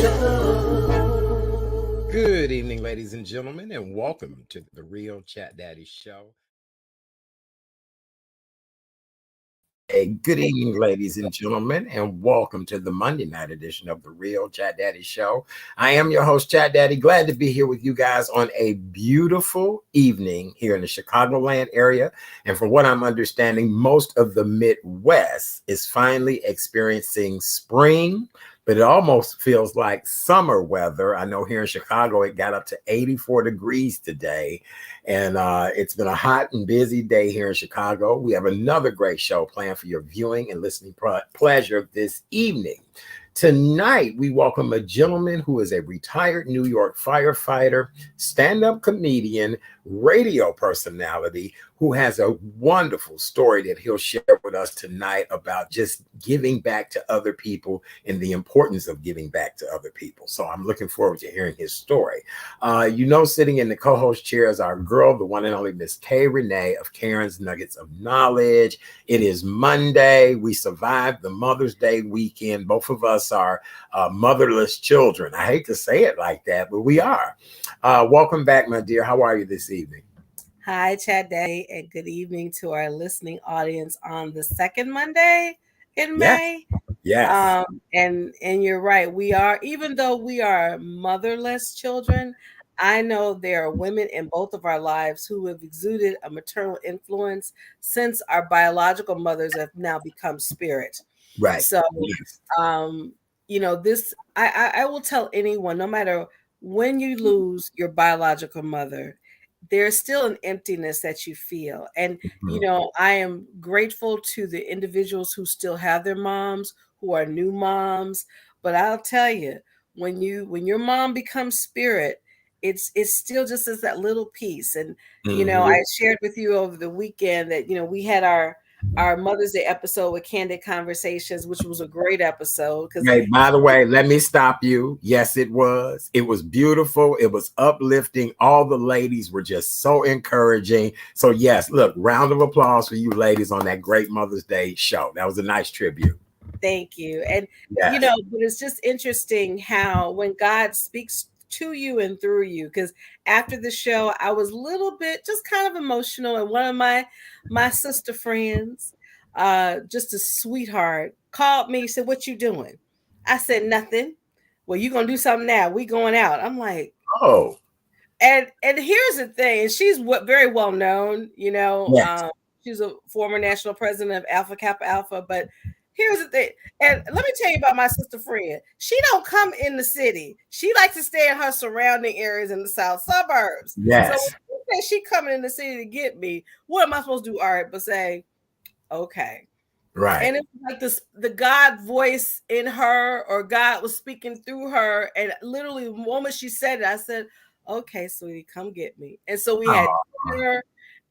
Show. Good evening, ladies and gentlemen, and welcome to the Real Chat Daddy Show. Hey, good evening, ladies and gentlemen, and welcome to the Monday night edition of the Real Chat Daddy Show. I am your host, Chat Daddy. Glad to be here with you guys on a beautiful evening here in the Chicagoland area. And from what I'm understanding, most of the Midwest is finally experiencing spring, but it almost feels like summer weather. I know here in Chicago, it got up to 84 degrees today. And it's been a hot and busy day here in Chicago. We have another great show planned for your viewing and listening pleasure this evening. Tonight, we welcome a gentleman who is a retired New York firefighter, stand-up comedian, radio personality, who has a wonderful story that he'll share with us tonight about just giving back to other people and the importance of giving back to other people. So I'm looking forward to hearing his story. Sitting in the co-host chair is our girl, the one and only Miss Kay Renee of Karen's Nuggets of Knowledge. It is Monday. We survived the Mother's Day weekend. Both of us are motherless children. I hate to say it like that, but we are. Welcome back, my dear. How are you this evening? Hi, Chat Daddy, and good evening to our listening audience on the second Monday in May. Yes. And you're right. We are, even though we are motherless children, I know there are women in both of our lives who have exuded a maternal influence since our biological mothers have now become spirit. Right. So, yes. I will tell anyone, no matter when you lose your biological mother, there's still an emptiness that you feel. And, I am grateful to the individuals who still have their moms, who are new moms. But I'll tell you, when your mom becomes spirit, it's still just as that little piece. And, I shared with you over the weekend that, we had our Mother's Day episode with Candid Conversations, which was a great episode. Hey, by the way, let me stop you. Yes, it was. It was beautiful. It was uplifting. All the ladies were just so encouraging. So yes, look, round of applause for you ladies on that great Mother's Day show. That was a nice tribute. Thank you. And, yes. But it's just interesting how when God speaks to you and through you, because after the show I was a little bit just kind of emotional, and one of my sister friends, just a sweetheart, called me, said, "What you doing?" I said, "Nothing." "Well, you gonna do something now? We going out." I'm like, oh. And here's the thing, and she's very well known, yes. She's a former national president of Alpha Kappa Alpha. But here's the thing, and let me tell you about my sister friend. She don't come in the city. She likes to stay in her surrounding areas in the south suburbs. Yes. So when she coming in the city to get me, what am I supposed to do? All right, but say, okay. Right. And it's like the God voice in her, or God was speaking through her. And literally the moment she said it, I said, "Okay, sweetie, come get me." And so we had dinner,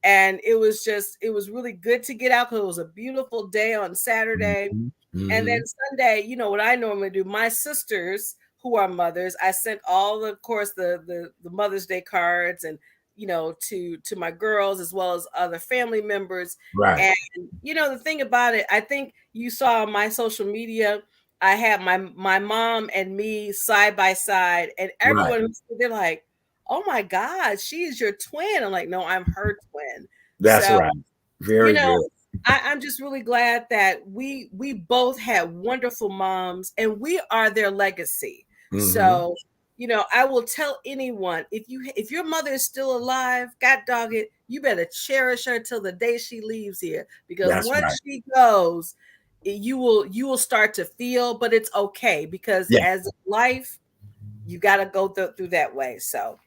and it was really good to get out because it was a beautiful day on Saturday. Mm-hmm. And then Sunday, what I normally do, my sisters who are mothers, I sent all of course the Mother's Day cards, and to my girls as well as other family members. Right. And the thing about it, I think you saw on my social media, I have my mom and me side by side, and everyone right. they're like, "Oh my God, she is your twin." I'm like, "No, I'm her twin." That's right. Very good. I'm just really glad that we both had wonderful moms, and we are their legacy. Mm-hmm. So, I will tell anyone, if your mother is still alive, God dog it, you better cherish her till the day she leaves here, because once she goes, you will start to feel, but it's okay, because as life, you got to go through that way. So.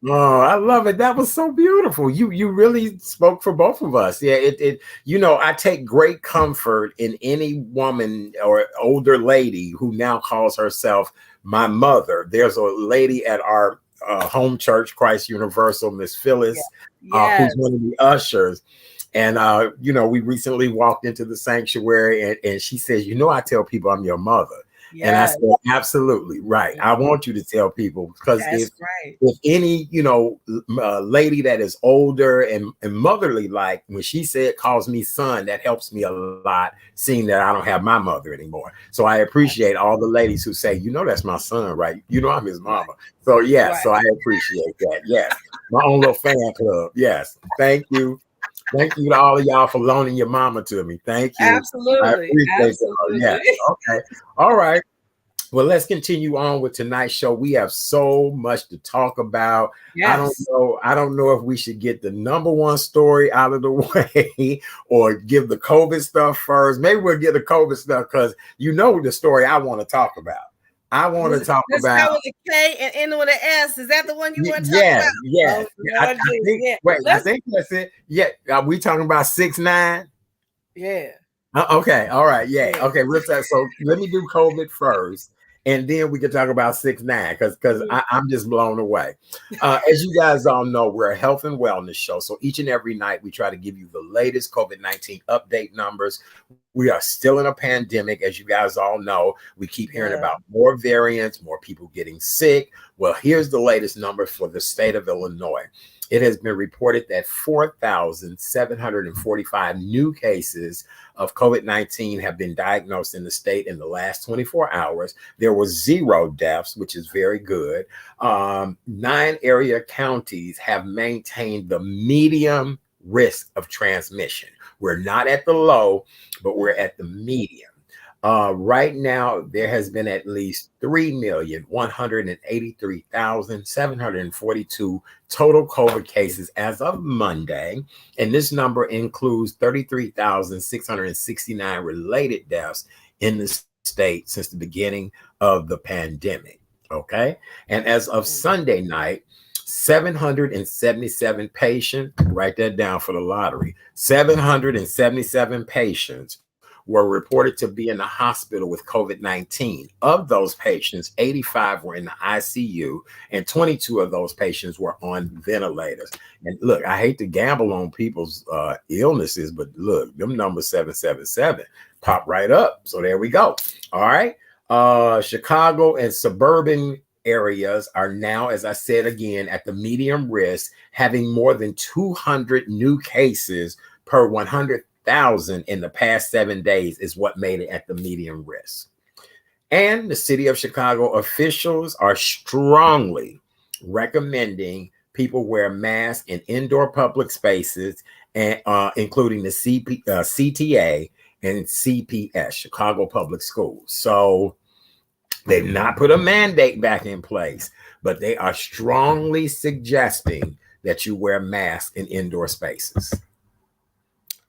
Oh, I love it. That was so beautiful. You really spoke for both of us. Yeah, I take great comfort in any woman or older lady who now calls herself my mother. There's a lady at our home church, Christ Universal, Miss Phyllis, who's one of the ushers. And, we recently walked into the sanctuary, and she says, I tell people I'm your mother. And I Yes. said, absolutely right. I want you to tell people, because That's right. if any, lady that is older and motherly, like when she said calls me son, that helps me a lot, seeing that I don't have my mother anymore. So I appreciate all the ladies who say, that's my son, right? I'm his Right. mama. So yeah, Right. so I appreciate that. Yes. My own little fan club. Yes. Thank you. Thank you to all of y'all for loaning your mama to me. Thank you. I Absolutely. appreciate that. Absolutely. Yes. Okay. All right. Well, let's continue on with tonight's show. We have so much to talk about. I don't Yes. know. I don't know if we should get the number one story out of the way or give the COVID stuff first. Maybe we'll get the COVID stuff because the story I want to talk about. I want to talk Let's about. start with a K and end with an S. Is that the one you want to talk Yeah, about? yeah. Oh, Lord I Jesus. think. Yeah. Wait, I Let's, think that's it. Yeah, are we talking about 6ix9ine? yeah. Okay, all right, yeah, Yeah. okay. So let me do COVID first, and then we can talk about 6ix9ine because I'm just blown away. As you guys all know, we're a health and wellness show, so each and every night we try to give you the latest COVID-19 update numbers. We are still in a pandemic, as you guys all know. We keep hearing about more variants, more people getting sick. Well, here's the latest number for the state of Illinois. It has been reported that 4,745 new cases of COVID-19 have been diagnosed in the state in the last 24 hours. There were 0 deaths, which is very good. 9 area counties have maintained the medium risk of transmission. We're not at the low, but we're at the medium. Right now, there has been at least 3,183,742 total COVID cases as of Monday. And this number includes 33,669 related deaths in the state since the beginning of the pandemic. Okay. And as of Sunday night, 777 patients, write that down for the lottery, 777 patients were reported to be in the hospital with COVID-19. Of those patients, 85 were in the ICU, and 22 of those patients were on ventilators. And look, I hate to gamble on people's illnesses, but look, them numbers 777 pop right up. So there we go. All right. Chicago and suburban areas are now, as I said again, at the medium risk, having more than 200 new cases per 100,000 in the past 7 days is what made it at the medium risk. And the city of Chicago officials are strongly recommending people wear masks in indoor public spaces, and including the CTA and CPS, Chicago Public Schools. So they've not put a mandate back in place, but they are strongly suggesting that you wear masks in indoor spaces.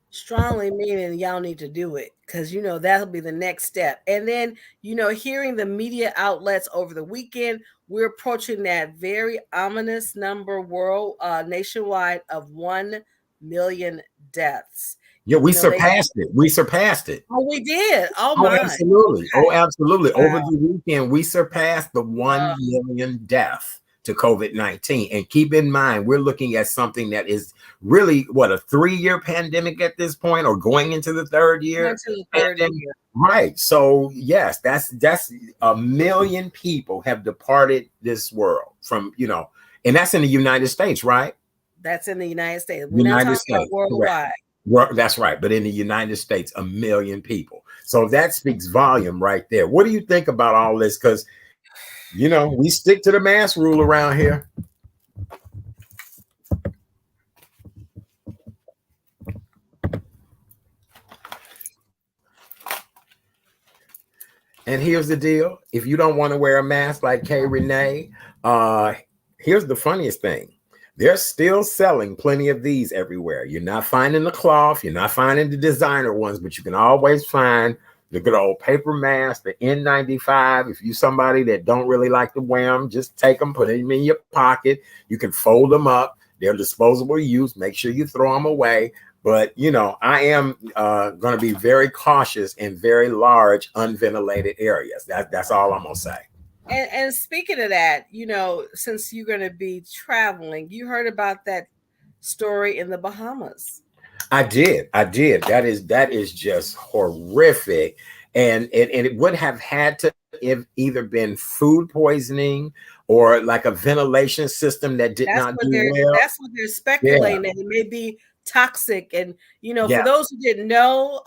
Strongly meaning y'all need to do it because that'll be the next step. And then hearing the media outlets over the weekend, we're approaching that very ominous number nationwide of 1 million deaths. Yeah, we surpassed it. We surpassed it. Oh, we did. Oh Oh, my. absolutely. Okay. Oh, absolutely. Wow. Over the weekend, we surpassed the 1 million death to COVID-19. And keep in mind, we're looking at something that is really a 3-year pandemic at this point, or going into the 3rd year. Into the 3rd year. Right. So yes, that's 1 million people have departed this world from, and that's in the United States, right? That's in the United States. We're not talking about worldwide. That's right. But in the United States, 1 million people. So that speaks volume right there. What do you think about all this? Because, we stick to the mask rule around here. And here's the deal. If you don't want to wear a mask like Kay Renee, here's the funniest thing. They're still selling plenty of these everywhere. You're not finding the cloth. You're not finding the designer ones, but you can always find the good old paper mask, the N95. If you're somebody that don't really like to wear them, just take them, put them in your pocket. You can fold them up. They're disposable use. Make sure you throw them away. But, I am going to be very cautious in very large unventilated areas. That's all I'm going to say. And speaking of that, since you're going to be traveling, you heard about that story in the Bahamas. I did. That is just horrific. And it would have had to either been food poisoning or like a ventilation system that did not do well. That's what they're Yeah. speculating, that it may be toxic. And for Yeah. those who didn't know,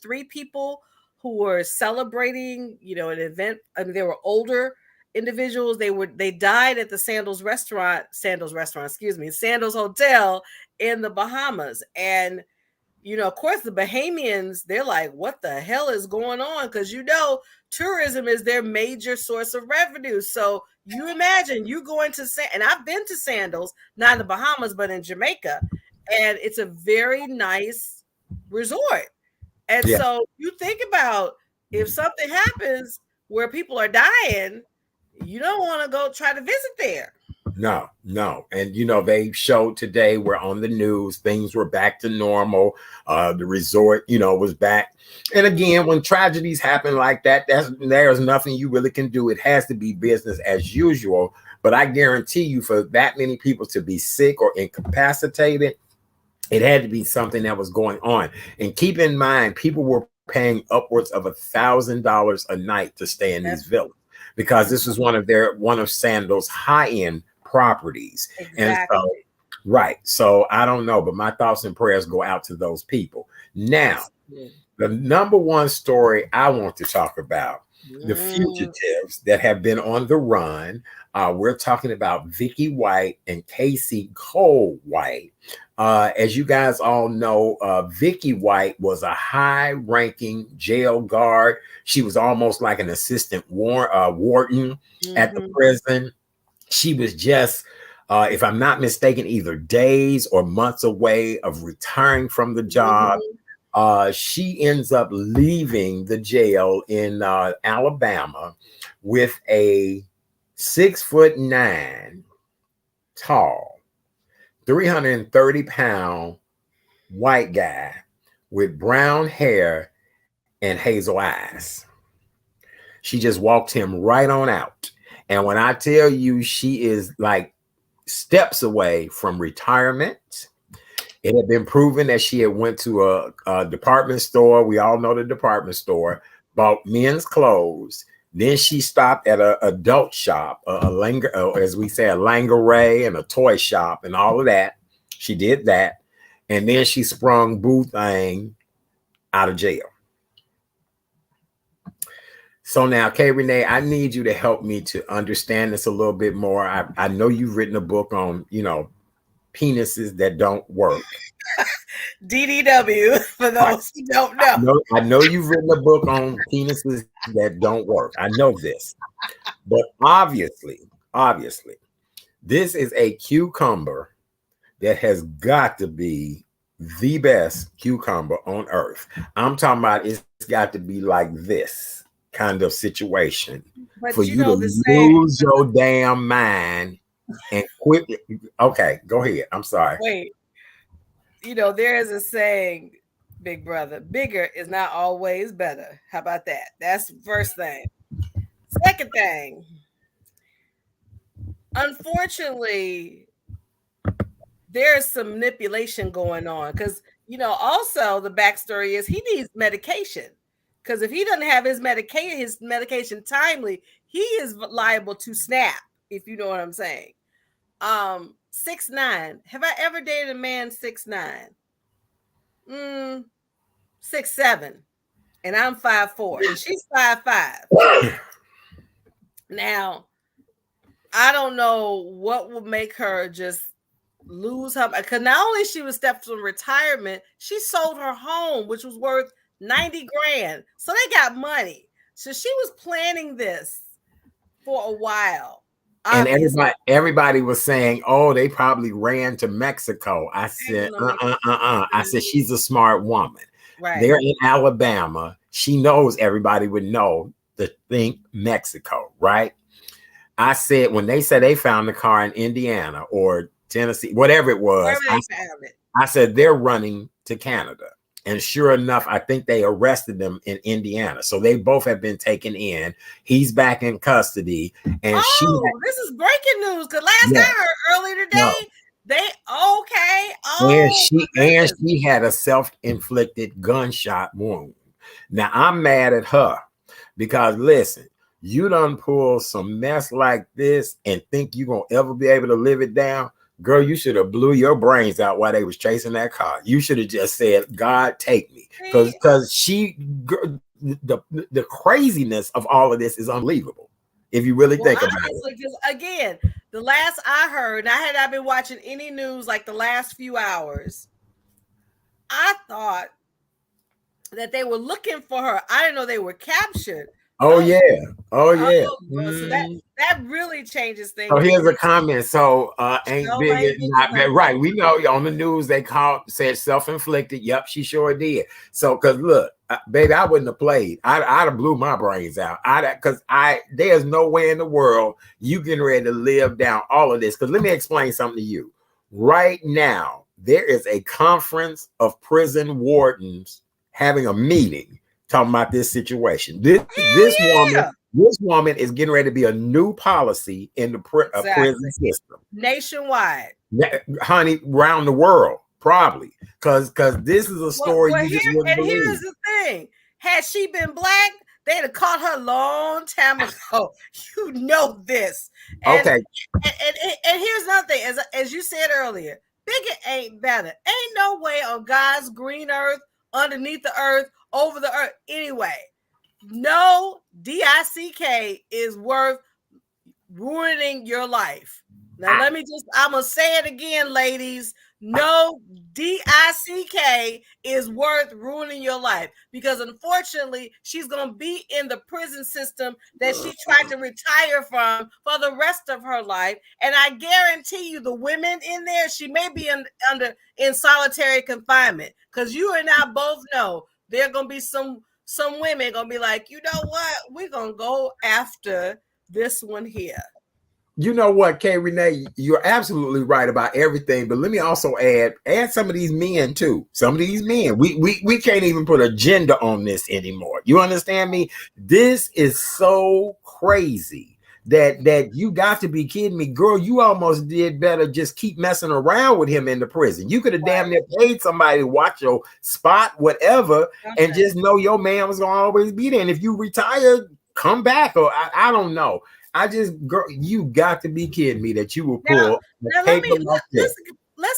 3 people who were celebrating, an event, they were older individuals. They died at the Sandals Hotel in the Bahamas. And of course, the Bahamians, they're like, what the hell is going on? Because tourism is their major source of revenue. So you imagine you going to and I've been to Sandals, not in the Bahamas, but in Jamaica, and it's a very nice resort. And so you think about, if something happens where people are dying, you don't want to go try to visit there. No. And, they showed today, we're on the news, things were back to normal. The resort, was back. And again, when tragedies happen like that, there's nothing you really can do. It has to be business as usual. But I guarantee you, for that many people to be sick or incapacitated, it had to be something that was going on. And keep in mind, people were paying upwards of $1,000 a night to stay in these villas, because this is one of Sandals' high-end properties. Exactly. And so I don't know, but my thoughts and prayers go out to those people. Now, the number one story I want to talk about, the fugitives that have been on the run. We're talking about Vicky White and Casey Cole White. As you guys all know, Vicky White was a high-ranking jail guard. She was almost like an assistant warden at the prison. She was just, if I'm not mistaken, either days or months away of retiring from the job. She ends up leaving the jail in Alabama with a 6'9" tall, 330-pound white guy with brown hair and hazel eyes. She just walked him right on out. And when I tell you, she is like steps away from retirement. It had been proven that she had went to a department store. We all know the department store, bought men's clothes. Then she stopped at an adult shop, as we say, a lingerie and a toy shop and all of that. She did that. And then she sprung Boo Thang out of jail. So now, Kay Renee, I need you to help me to understand this a little bit more. I know you've written a book on, penises that don't work. DDW, for those who don't know. I know you've written a book on penises that don't work. I know this. But obviously, this is a cucumber that has got to be the best cucumber on earth. I'm talking about it's got to be like this kind of situation for you to lose your damn mind and quit. Okay, go ahead. I'm sorry. Wait, there is a saying, big brother, bigger is not always better. How about that? That's the first thing. Second thing, unfortunately, there's some manipulation going on, because also the backstory is he needs medication. Because if he doesn't have his medication timely, he is liable to snap, if you know what I'm saying. 6'9". Have I ever dated a man 6'9"? 6'7", and I'm 5'4", and she's 5'5". Now, I don't know what will make her just lose her, because not only she was stepped from retirement, she sold her home, which was worth $90 grand. So they got money. So she was planning this for a while. Obviously. And everybody was saying, oh, they probably ran to Mexico. I said, I said, she's a smart woman. Right. They're in Alabama. She knows everybody would know to think Mexico, right? I said, when they said they found the car in Indiana or Tennessee, whatever it was, I said, they're running to Canada. And sure enough, I think they arrested them in Indiana. So they both have been taken in. He's back in custody. And this is breaking news, because last I heard earlier today, and she had a self-inflicted gunshot wound. Now I'm mad at her because listen, you done pull some mess like this and think you gonna ever be able to live it down, girl, you should have blew your brains out while they was chasing that car. You should have just said, God, take me. Because the craziness of all of this is unbelievable. If you really think about it. Just, again, the last I heard, and I had not been watching any news like the last few hours, I thought that they were looking for her. I didn't know they were captured. Oh yeah. Oh yeah. So that really changes things. So here's a comment. So ain't big not bad. Right. We know on the news they said self-inflicted. Yep, she sure did. So because look, baby, I wouldn't have played. I'd have blew my brains out. Because there's no way in the world you getting ready to live down all of this. Because let me explain something to you. Right now, there is a conference of prison wardens having a meeting talking about this situation. This woman is getting ready to be a new policy in the prison system nationwide, honey, around the world, probably, because this is a story you just wouldn't believe. Here's the thing: had she been black, they'd have caught her long time ago. You know this. Okay. And here's another thing: as you said earlier, bigger ain't better. Ain't no way on God's green earth, underneath the earth, over the earth. Anyway, no DICK is worth ruining your life. Now, I'm going to say it again, ladies. No DICK is worth ruining your life, because unfortunately, she's going to be in the prison system that she tried to retire from for the rest of her life. And I guarantee you, the women in there, she may be in solitary confinement, because you and I both know there are going to be some women going to be like, you know what? We're going to go after this one here. You know what, Kay Renee, you're absolutely right about everything. But let me also add some of these men too. Some of these men, we can't even put a gender on this anymore. You understand me? This is so crazy that you got to be kidding me, girl. You almost did better just keep messing around with him in the prison. You could have damn near paid somebody to watch your spot, whatever, and just know your man was gonna always be there. And if you retire, come back, or I don't know. Girl, you got to be kidding me that you will pull. Let's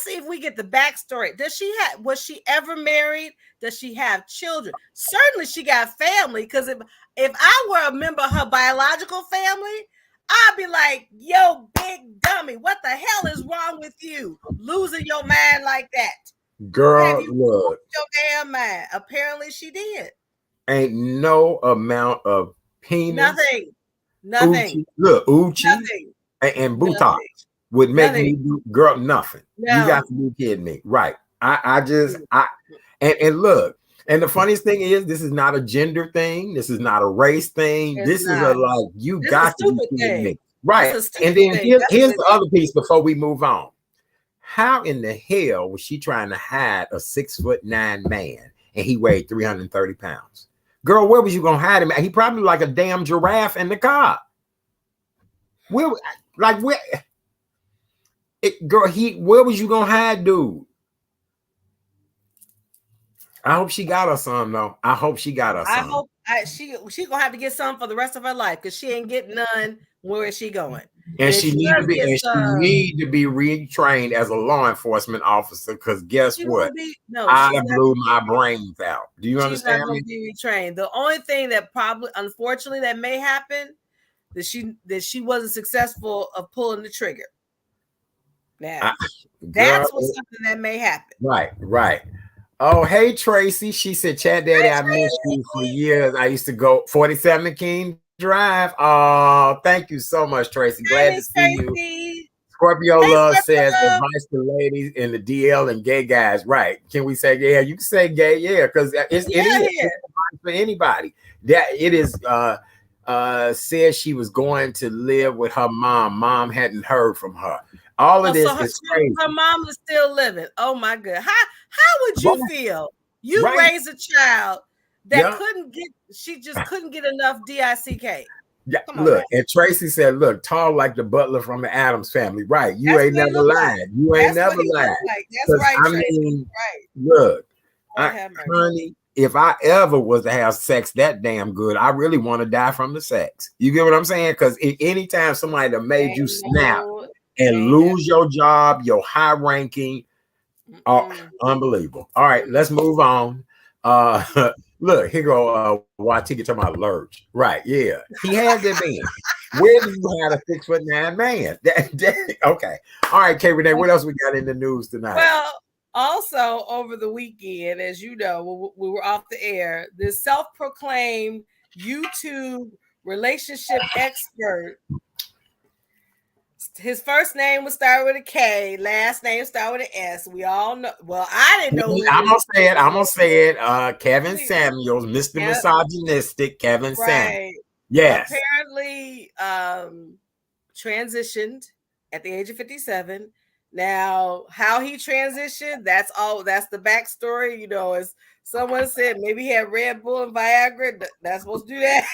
see if we get the backstory. Was she ever married? Does she have children? Certainly she got family, because if I were a member of her biological family, I'd be like, yo, big dummy, what the hell is wrong with you? Losing your mind like that. Girl, look. Your damn mind. Apparently she did. Ain't no amount of penis. Nothing. Uchi and buttocks would make me do, girl, nothing. No. You got to be kidding me. Right. And look, and the funniest thing is, this is not a gender thing. This is not a race thing. This is got to be kidding me. Right. And then here's the other piece before we move on. How in the hell was she trying to hide a 6'9" man and he weighed 330 pounds? Girl, where was you gonna hide him? He probably like a damn giraffe in the car. Where was you gonna hide, dude? I hope she got her some though. I hope she got her some. I hope she gonna have to get some for the rest of her life, because she ain't getting none. Where is she going? And she need to be retrained as a law enforcement officer, because guess what? I blew my brains out. Do you understand me? Be retrained. The only thing that probably, unfortunately, that may happen that she wasn't successful of pulling the trigger. Now, that's something that may happen. Right. Oh, hey Tracy. She said, Chat Daddy, I missed you for years. I used to go 47 King Drive. Oh, thank you so much, Tracy. Glad to see you. Scorpio Love says advice to ladies in the DL and gay guys. Right. Can we say yeah? You can say gay, yeah, because it is for anybody. That it is said she was going to live with her mom. Mom hadn't heard from her. All of this is crazy. Her mom is still living. Oh my God. How would you feel? You raised a child that she just couldn't get enough DICK. Yeah, look, and Tracy said, look, tall like the butler from the Addams Family. Right. You ain't never lied. You ain't never lied. That's right, I mean, look, honey, if I ever was to have sex that damn good, I really want to die from the sex. You get what I'm saying? Because anytime somebody that made you snap and lose your job, your high ranking, oh, unbelievable. All right, let's move on. Look, here go Watiki talking about Lurch. Right, yeah. He had that man. Where do you have a 6'9" man? Okay. All right, K. Renee, what else we got in the news tonight? Well, also over the weekend, as you know, we were off the air, this self-proclaimed YouTube relationship expert, his first name would start with a K, last name start with an S. We all know. Well, I didn't know. I'm gonna say it. Kevin Samuels, Mr. Misogynistic, Kevin Samuels. Yes. Apparently, transitioned at the age of 57. Now, how he transitioned, that's the backstory. You know, as someone said, maybe he had Red Bull and Viagra. That's supposed to do that.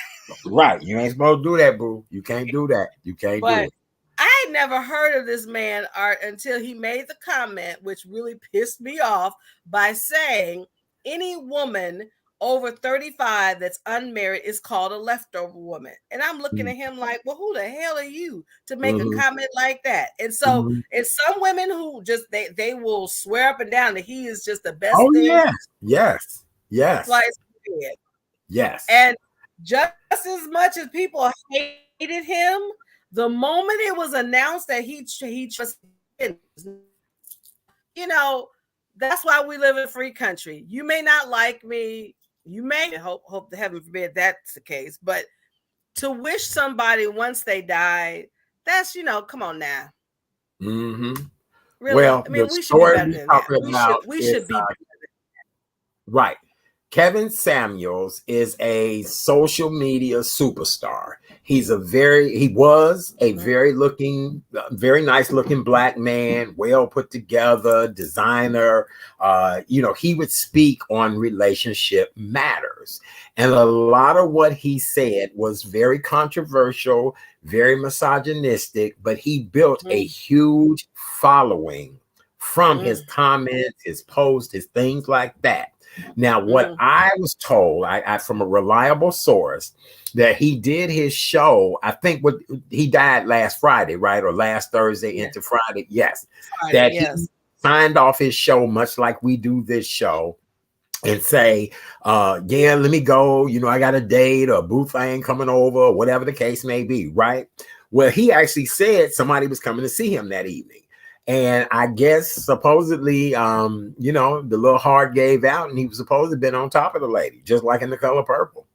Right. You ain't supposed to do that, boo. You can't do that. You can't do it. I never heard of this man Art until he made the comment, which really pissed me off, by saying any woman over 35 that's unmarried is called a leftover woman. And I'm looking at him like, well, who the hell are you to make a comment like that? And so it's some women who just they will swear up and down that he is just the best thing. Yes. Yes. And just as much as people hated him, the moment it was announced that he you know, that's why we live in a free country. You may not like me. You may hope to heaven forbid that's the case. But to wish somebody once they died, that's, come on now. Mm-hmm. Really? Well, I mean, we should be better than that. We should be better than that. Right. Kevin Samuels is a social media superstar. He was a very nice looking black man, well put together, designer. He would speak on relationship matters. And a lot of what he said was very controversial, very misogynistic, but he built a huge following from his comments, his posts, his things like that. Now, what I was told, I from a reliable source, that he did his show. I think he died last Friday, right, or last Thursday into Friday. Yes, he signed off his show, much like we do this show, and say, "Yeah, let me go. I got a date or a boo thing coming over, or whatever the case may be." Right. Well, he actually said somebody was coming to see him that evening. And I guess supposedly, the little heart gave out, and he was supposed to have been on top of the lady, just like in The Color Purple.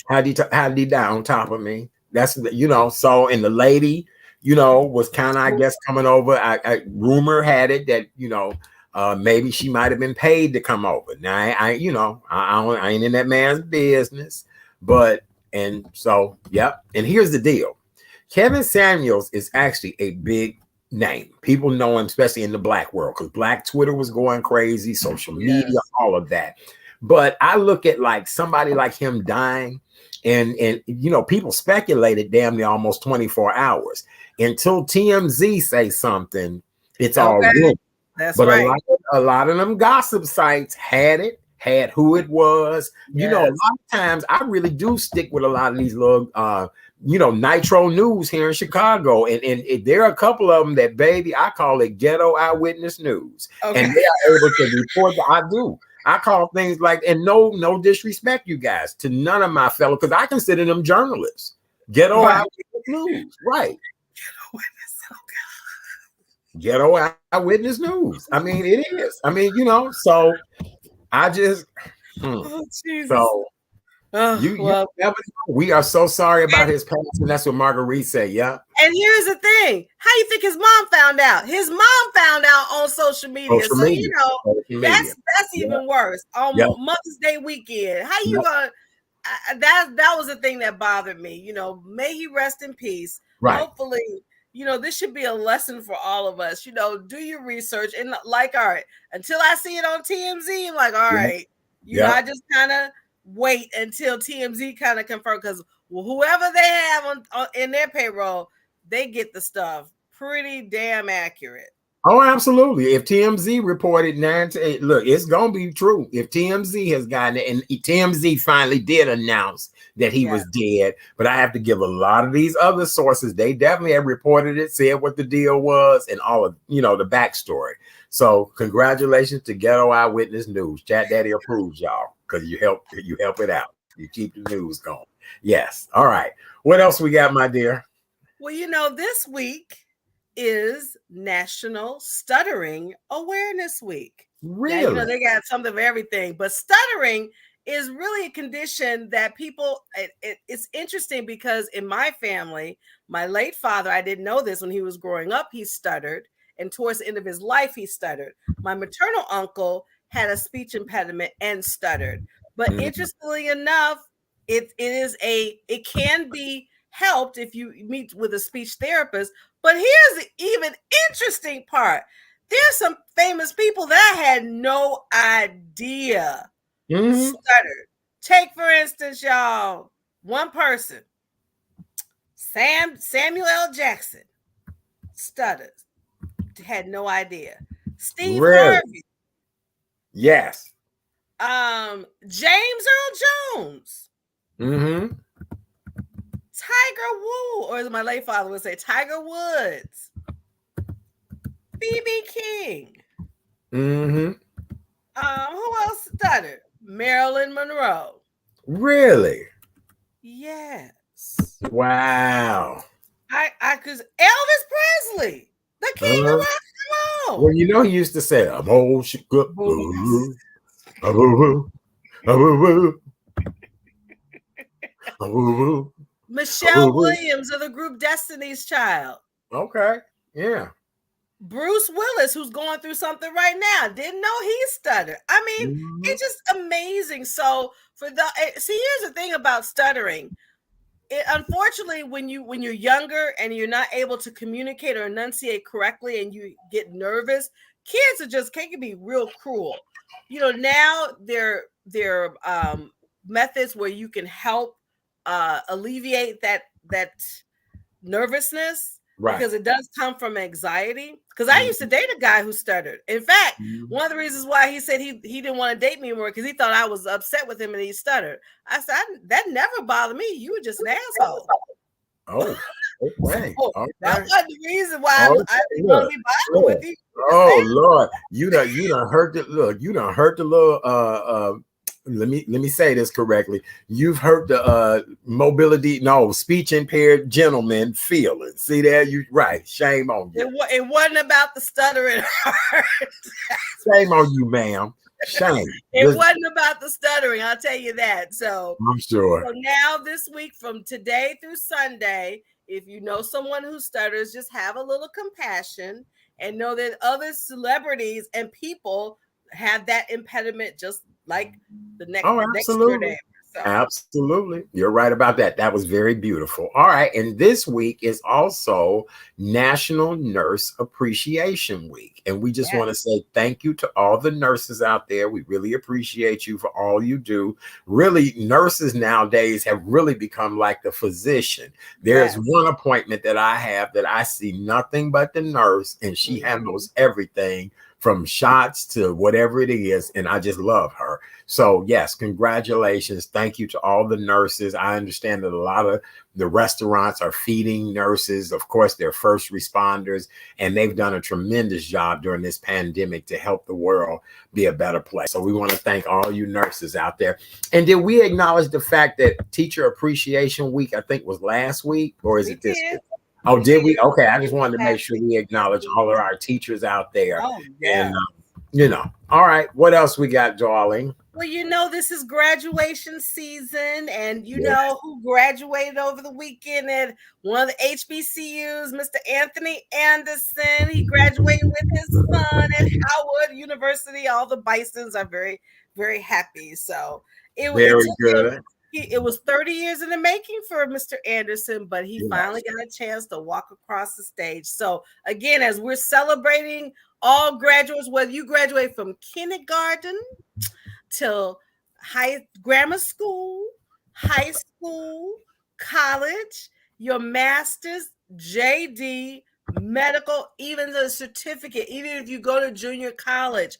How did he die on top of me? That's So, and the lady, was kind of, I guess, coming over. Rumor had it that maybe she might have been paid to come over. Now, I ain't in that man's business, and so, yep. And here's the deal: Kevin Samuels is actually a big name. People know him, especially in the black world, because Black Twitter was going crazy, social media, all of that. But I look at like somebody like him dying, and people speculated damn near almost 24 hours until TMZ say something. It's all good. That's right. A lot of them gossip sites had who it was. A lot of times I really do stick with a lot of these little Nitro News here in Chicago, and there are a couple of them that, baby, I call it ghetto eyewitness news, and they are able to report that. I call things like, and no disrespect, you guys, to none of my fellow, because I consider them journalists. Ghetto eyewitness news, right? Ghetto eyewitness news. I mean, it is. I mean, so I just so. You never know. We are so sorry about his passing. That's what Marguerite said. Yeah. And here's the thing: how you think his mom found out? His mom found out on social media. That's even worse. On Mother's Day weekend, how you gonna? That was the thing that bothered me. May he rest in peace. Right. Hopefully, this should be a lesson for all of us. Do your research, and all right, until I see it on TMZ, I'm like, all right, I just kind of wait until TMZ kind of confirm, because whoever they have on in their payroll, they get the stuff pretty damn accurate. Oh, absolutely. If TMZ reported 9 to 8, look, it's gonna be true. If TMZ has gotten it, and TMZ finally did announce that he Yeah. was dead, but I have to give a lot of these other sources. They definitely have reported it, said what the deal was, and all of the backstory. So, congratulations to Ghetto Eyewitness News. Chat Daddy approves y'all because you help it out. You keep the news going. Yes. All right. What else we got, my dear? Well, this week is National Stuttering Awareness Week. Now, Really? they got something of everything, but stuttering is really a condition that people, it's interesting because in my family, my late father, I didn't know this when he was growing up, he stuttered. And towards the end of his life, he stuttered. My maternal uncle had a speech impediment and stuttered. But interestingly enough, it can be helped if you meet with a speech therapist. But here's the even interesting part. There's some famous people that I had no idea stuttered. Take, for instance, y'all, one person, Samuel L. Jackson, stutters. Had no idea. Steve Really? Harvey. Yes. James Earl Jones. Mm-hmm. Tiger Woods, or as my late father would say, Tiger Woods. B.B. King. Mm-hmm. Who else stuttered? Marilyn Monroe. Really? Yes. Wow. Cause Elvis Presley, the king of rock and roll. Well, he used to say, I'm old shit. Michelle Williams of the group Destiny's Child. Okay. Yeah. Bruce Willis, who's going through something right now, didn't know he stuttered. I mean, it's just amazing. So here's the thing about stuttering. Unfortunately, when you're younger and you're not able to communicate or enunciate correctly, and you get nervous, kids can be real cruel. Now there methods where you can help alleviate that nervousness, Right. because it does come from anxiety. Because I used to date a guy who stuttered. In fact, one of the reasons why he said he didn't want to date me anymore, because he thought I was upset with him and he stuttered. I said, that never bothered me. You were just an asshole. Oh, okay. Okay. That wasn't the reason why I didn't want to be bothered with you. Oh Lord, you done hurt the look. You done hurt the little let me say this correctly. You've hurt the speech impaired gentleman feeling. See there, you right. Shame on you. It wasn't about the stuttering. Shame on you, ma'am. Shame. It wasn't about the stuttering, I'll tell you that. So I'm sure. So now this week, from today through Sunday, if you know someone who stutters, just have a little compassion and know that other celebrities and people have that impediment, just like the next door neighbor. So. Absolutely. You're right about that. That was very beautiful. All right. And this week is also National Nurse Appreciation Week. And we just want to say thank you to all the nurses out there. We really appreciate you for all you do. Really, nurses nowadays have really become like the physician. There's one appointment that I have that I see nothing but the nurse, and she handles everything from shots to whatever it is. And I just love her. So yes, congratulations. Thank you to all the nurses. I understand that a lot of the restaurants are feeding nurses. Of course, they're first responders, and they've done a tremendous job during this pandemic to help the world be a better place. So we want to thank all you nurses out there. And did we acknowledge the fact that Teacher Appreciation Week, I think, was last week, or is it this week? Oh, did we? Okay, I just wanted to make sure we acknowledge all of our teachers out there. Oh, yeah. And, all right. What else we got, darling? Well, this is graduation season, and know who graduated over the weekend at one of the HBCUs, Mr. Anthony Anderson. He graduated with his son at Howard University. All the Bisons are very, very happy. So it was 30 years in the making for Mr. Anderson, but he finally got a chance to walk across the stage. So again, as we're celebrating all graduates, whether you graduate from kindergarten till grammar school, high school, college, your master's, JD, medical, even the certificate, even if you go to junior college,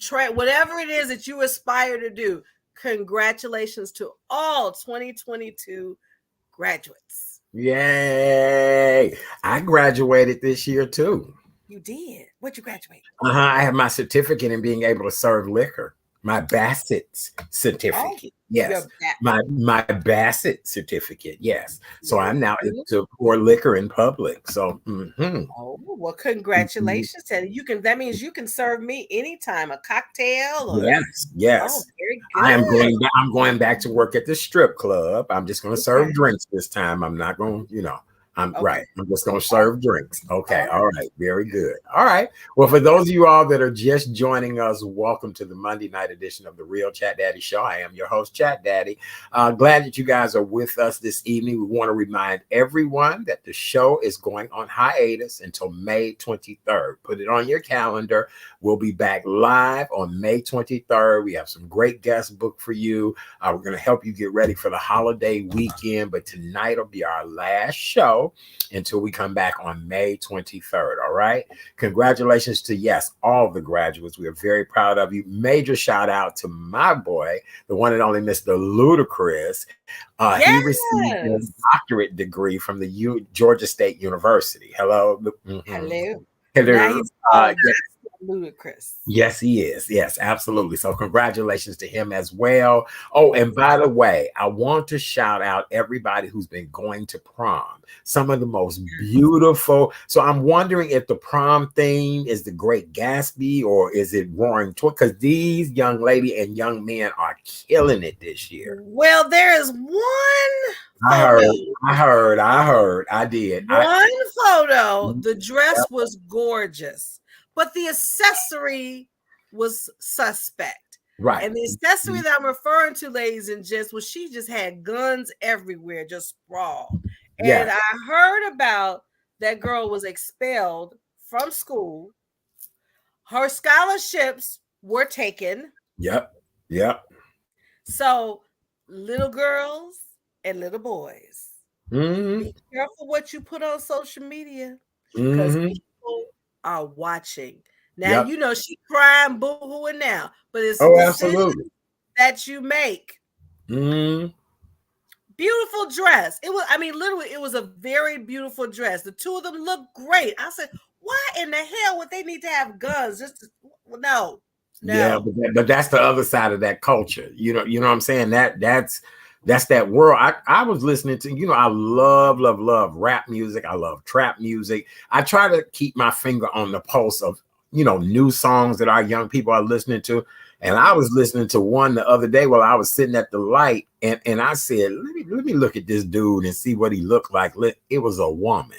whatever it is that you aspire to do, congratulations to all 2022 graduates. Yay. I graduated this year too. You did? What'd you graduate? I have my certificate in being able to serve liquor. My Bassett's certificate. Yes. My Bassett certificate. Yes. So I'm now able to pour liquor in public. So oh, well, congratulations. And that means you can serve me anytime a cocktail or yes. very good. I'm going back to work at the strip club. I'm just gonna serve drinks this time. I'm not gonna, right. I'm just going to serve drinks. Okay. All right. Very good. All right. Well, for those of you all that are just joining us, welcome to the Monday night edition of the Real Chat Daddy Show. I am your host, Chat Daddy. Glad that you guys are with us this evening. We want to remind everyone that the show is going on hiatus until May 23rd. Put it on your calendar. We'll be back live on May 23rd. We have some great guests booked for you. We're going to help you get ready for the holiday weekend, but tonight will be our last show until we come back on May 23rd. All right. Congratulations to, yes, all the graduates. We are very proud of you. Major shout out to my boy, the one and only Mr. Ludacris. He received a doctorate degree from the Georgia State University. Hello. Hello. Hello. Ludacris. Yes, he is. Yes, absolutely. So congratulations to him as well. Oh, and by the way, I want to shout out everybody who's been going to prom. Some of the most beautiful. So I'm wondering if the prom theme is the Great Gatsby or is it Roaring Twenties? Because these young lady and young men are killing it this year. Well, there is one. I heard. I did. One photo. The dress was gorgeous, but the accessory was suspect. Right. And the accessory that I'm referring to, ladies and gents, was she just had guns everywhere, just sprawled. And I heard about that girl was expelled from school. Her scholarships were taken. Yep. So little girls and little boys, be careful what you put on social media because people are watching. Now, you know, she crying, boo-hooing now, but it's decisions that you make. Beautiful dress. It was, I mean, literally, it was a very beautiful dress. The two of them looked great. I said, why in the hell would they need to have guns? No. Yeah, but that's the other side of that culture. You know what I'm saying? That's that world. I was listening to, I love rap music. I love trap music. I try to keep my finger on the pulse of, new songs that our young people are listening to. And I was listening to one the other day while I was sitting at the light, and I said, let me look at this dude and see what he looked like. It was a woman.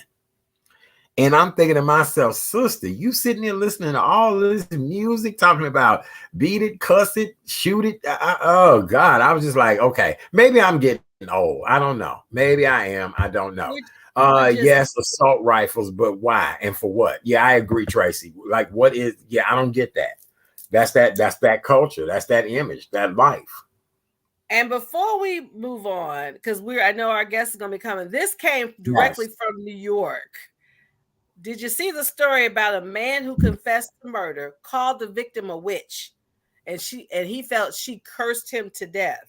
And I'm thinking to myself, sister, you sitting there listening to all this music, talking about beat it, cuss it, shoot it. Oh God. I was just like, okay, maybe I'm getting old. I don't know. Maybe I am. I don't know. Yes, assault rifles, but why and for what? Yeah, I agree, Tracy. Like, what is, I don't get that. That's that culture. That's that image, that life. And before we move on, because I know our guest is going to be coming. This came directly from New York. Did you see the story about a man who confessed to murder, called the victim a witch, and he felt she cursed him to death?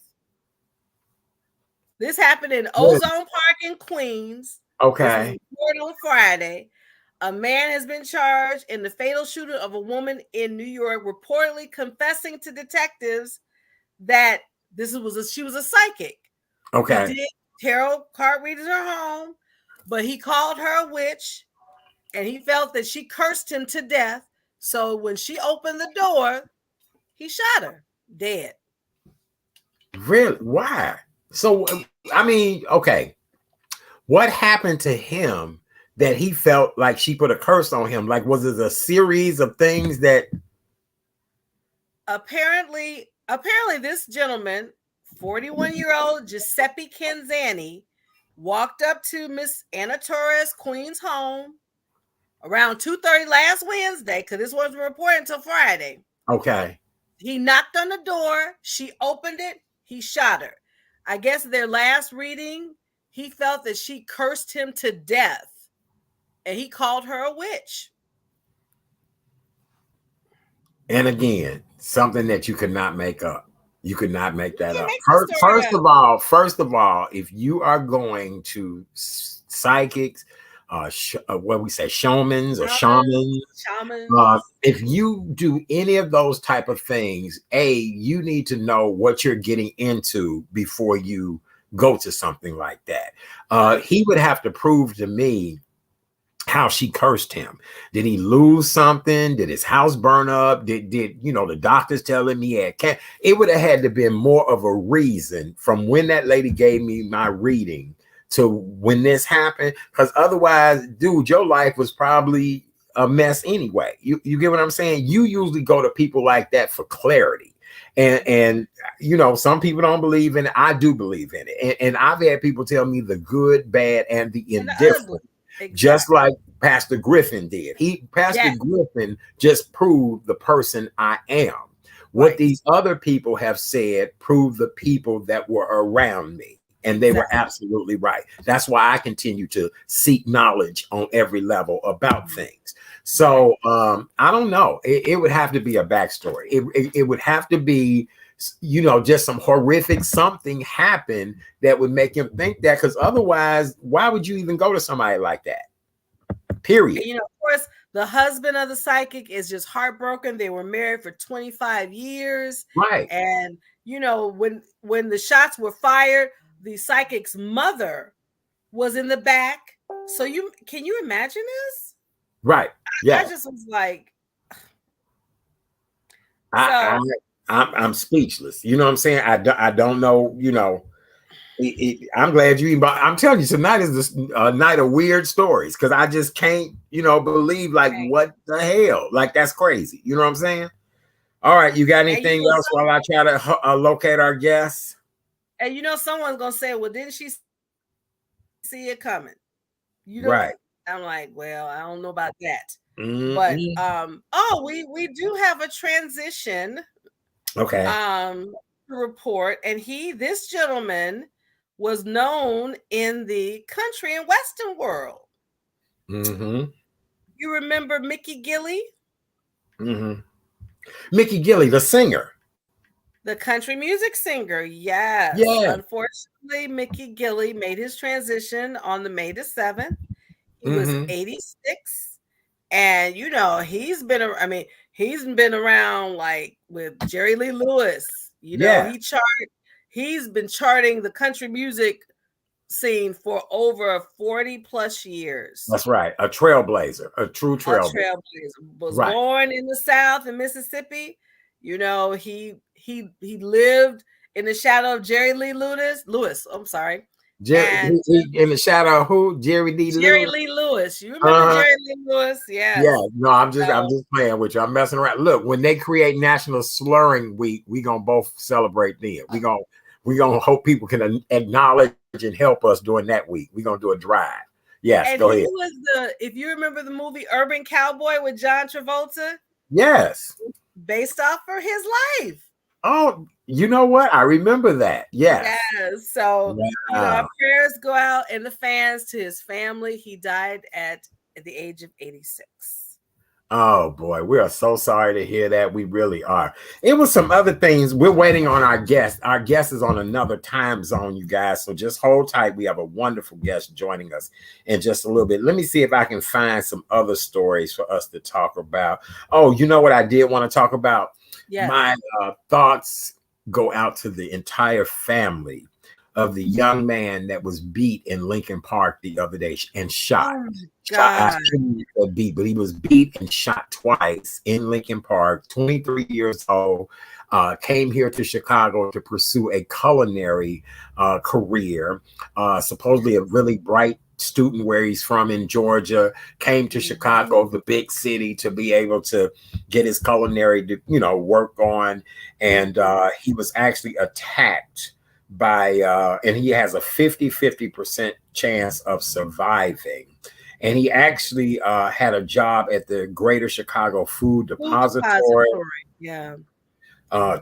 This happened in Ozone Park in Queens. Okay. On Friday, a man has been charged in the fatal shooting of a woman in New York, reportedly confessing to detectives that she was a psychic. Okay. He did tarot card readings in her home, but he called her a witch. And he felt that she cursed him to death. So when she opened the door, he shot her dead. Really? Why? So, I mean, okay. What happened to him that he felt like she put a curse on him? Like, was it a series of things that? Apparently this gentleman, 41-year-old Giuseppe Canzani, walked up to Miss Anna Torres Queen's home around 2:30 last Wednesday, because this wasn't reported until Friday. Okay. He knocked on the door. She opened it. He shot her. I guess their last reading, he felt that she cursed him to death. and he called her a witch. And again, something that you could not make up. You could not make that up. Make the story up. First of all, if you are going to psychics, what we say, shamans or shamans, if you do any of those type of things, you need to know what you're getting into before you go to something like that. He would have to prove to me how she cursed him. Did he lose something? Did his house burn up? Did the doctors tell him he had cancer? It would have had to be more of a reason from when that lady gave me my reading to when this happened, because otherwise, dude, your life was probably a mess anyway. You get what I'm saying? You usually go to people like that for clarity. And some people don't believe in it. I do believe in it. And I've had people tell me the good, bad, and the indifferent. Exactly. Just like Pastor Griffin did. Pastor Griffin just proved the person I am. What these other people have said proved the people that were around me. And they were absolutely right. That's why I continue to seek knowledge on every level about things. So I don't know. It would have to be a backstory. It would have to be, just some horrific something happened that would make him think that, because otherwise, why would you even go to somebody like that? Period. And, of course, the husband of the psychic is just heartbroken. They were married for 25 years. Right. And, when the shots were fired, the psychic's mother was in the back. So can you imagine this? Right. Yeah. I just was like, I'm speechless. You know what I'm saying? I don't know, I'm glad you even, I'm telling you, tonight is a night of weird stories, because I just can't, believe, like, what the hell? Like, that's crazy. You know what I'm saying? All right. You got anything else while I try to locate our guests? And someone's going to say, well, didn't she see it coming? Right. I'm like, well, I don't know about that. Mm-hmm. But we do have a transition. Okay. Report, and this gentleman was known in the country and western world. Mm-hmm. You remember Mickey Gilley? Mm-hmm. Mickey Gilley, the singer. The country music singer, yes. Yeah. Unfortunately, Mickey Gilley made his transition on the May the 7th. He was 86. And he's been around like with Jerry Lee Lewis. He's been charting the country music scene for over 40 plus years. That's right. A trailblazer, a true trailblazer. Was born in the South in Mississippi. He lived in the shadow of Jerry Lee Lewis. I'm sorry. In the shadow of who? Jerry Lee Lewis. You remember Jerry Lee Lewis? Yeah. Yeah. No, I'm just playing with you. I'm messing around. Look, when they create National Slurring Week, we gonna both celebrate then. We gonna hope people can acknowledge and help us during that week. We gonna do a drive. Yes, and go ahead. If you remember the movie Urban Cowboy with John Travolta. Yes. Based off of his life. Oh, you know what? I remember that. Yes. Yes. So our prayers go out and the fans to his family. He died at the age of 86. Oh boy, we are so sorry to hear that. We really are. It was some other things. We're waiting on our guest. Our guest is on another time zone, you guys. So just hold tight. We have a wonderful guest joining us in just a little bit. Let me see if I can find some other stories for us to talk about. Oh, you know what I did want to talk about? Yes. My thoughts go out to the entire family of the young man that was beat in Lincoln Park the other day and shot. But he was beat and shot twice in Lincoln Park, 23 years old, came here to Chicago to pursue a culinary career, supposedly a really bright student where he's from in Georgia, came to Chicago, the big city, to be able to get his culinary to, work on. And he was actually attacked by and he has a 50% chance of surviving. And he actually had a job at the Greater Chicago Food Depository. Yeah.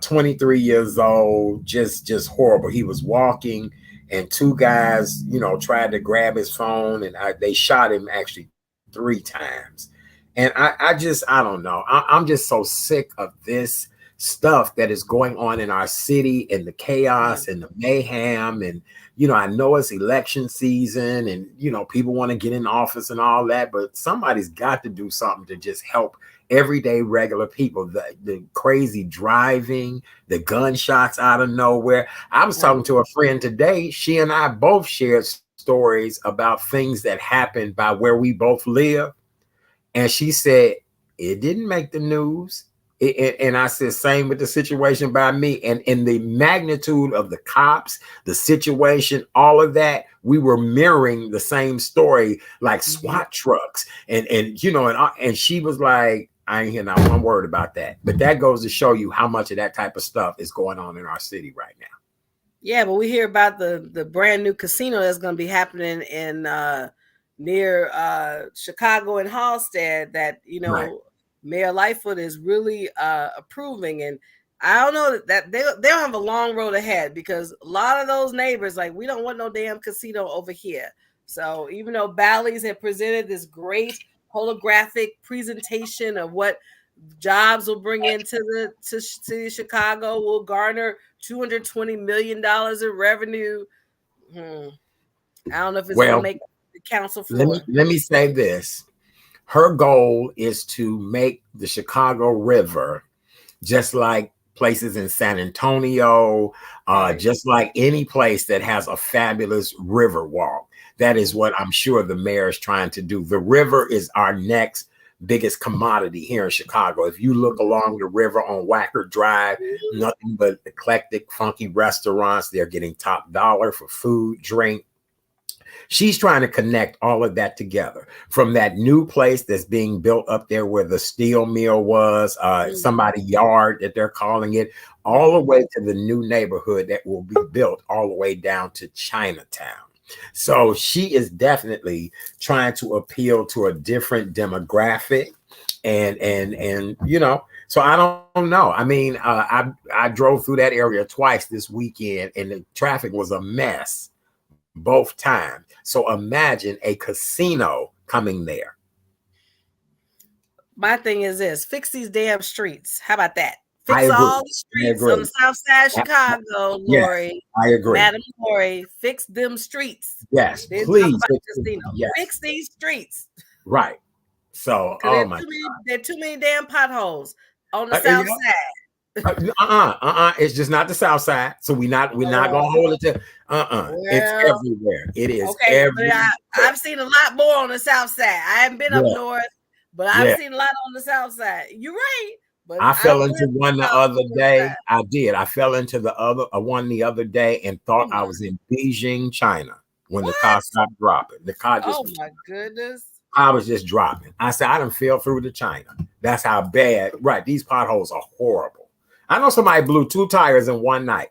23 years old, just horrible. He was walking and two guys, tried to grab his phone and they shot him actually 3 times. And I don't know. I'm just so sick of this stuff that is going on in our city and the chaos and the mayhem. And, I know it's election season and, people want to get in office and all that, but somebody's got to do something to just help everyday regular people. The crazy driving, the gunshots out of nowhere. I was talking to a friend today. She and I both shared stories about things that happened by where we both live. And she said, it didn't make the news. And I said, same with the situation by me. And in the magnitude of the cops, the situation, all of that, we were mirroring the same story, like SWAT trucks. And she was like, I ain't hear not one word about that. But that goes to show you how much of that type of stuff is going on in our city right now. Yeah, but we hear about the brand new casino that's going to be happening in near Chicago and Halstead that, Right. Mayor Lightfoot is really approving. And I don't know that they'll have a long road ahead, because a lot of those neighbors, like, we don't want no damn casino over here. So even though Bally's had presented this great holographic presentation of what jobs will bring into the city of Chicago, will garner $220 million in revenue. I don't know if it's going to make the council floor. Let me say this. Her goal is to make the Chicago River just like places in San Antonio, just like any place that has a fabulous river walk. That is what I'm sure the mayor is trying to do. The river is our next biggest commodity here in Chicago. If you look along the river on Wacker Drive, nothing but eclectic, funky restaurants. They're getting top dollar for food, drink. She's trying to connect all of that together, from that new place that's being built up there where the steel mill was, somebody yard that they're calling it, all the way to the new neighborhood that will be built all the way down to Chinatown. So she is definitely trying to appeal to a different demographic. And so I don't know. I mean, I drove through that area twice this weekend and the traffic was a mess both times. So imagine a casino coming there. My thing is this: fix these damn streets. How about that? Fix all the streets on the south side of Chicago, Lori. Yes, I agree. Madam Lori, fix them streets. Yes, please. Fix these streets. Right. So, oh my God. There are too many damn potholes on the south side. It's just not the south side. So we're not gonna hold it to it's everywhere. It is everywhere. I've seen a lot more on the south side. I haven't been up north, but I've seen a lot on the south side. You're right. But I fell into one the other day. I did. I fell into the other one the other day and thought I was in Beijing, China, when the car stopped dropping. The car just my goodness. I was just dropping. I said, I done fell through to China. That's how bad. Right. These potholes are horrible. I know somebody blew 2 tires in one night.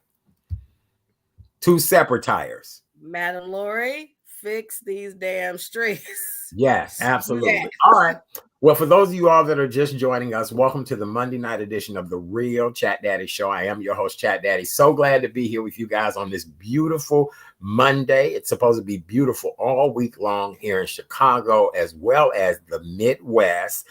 2 separate tires. Madam Lori, fix these damn streets. Yes, absolutely. Yes. All right. Well, for those of you all that are just joining us, welcome to the Monday night edition of the Real Chat Daddy Show. I am your host, Chat Daddy. So glad to be here with you guys on this beautiful Monday. It's supposed to be beautiful all week long here in Chicago, as well as the Midwest.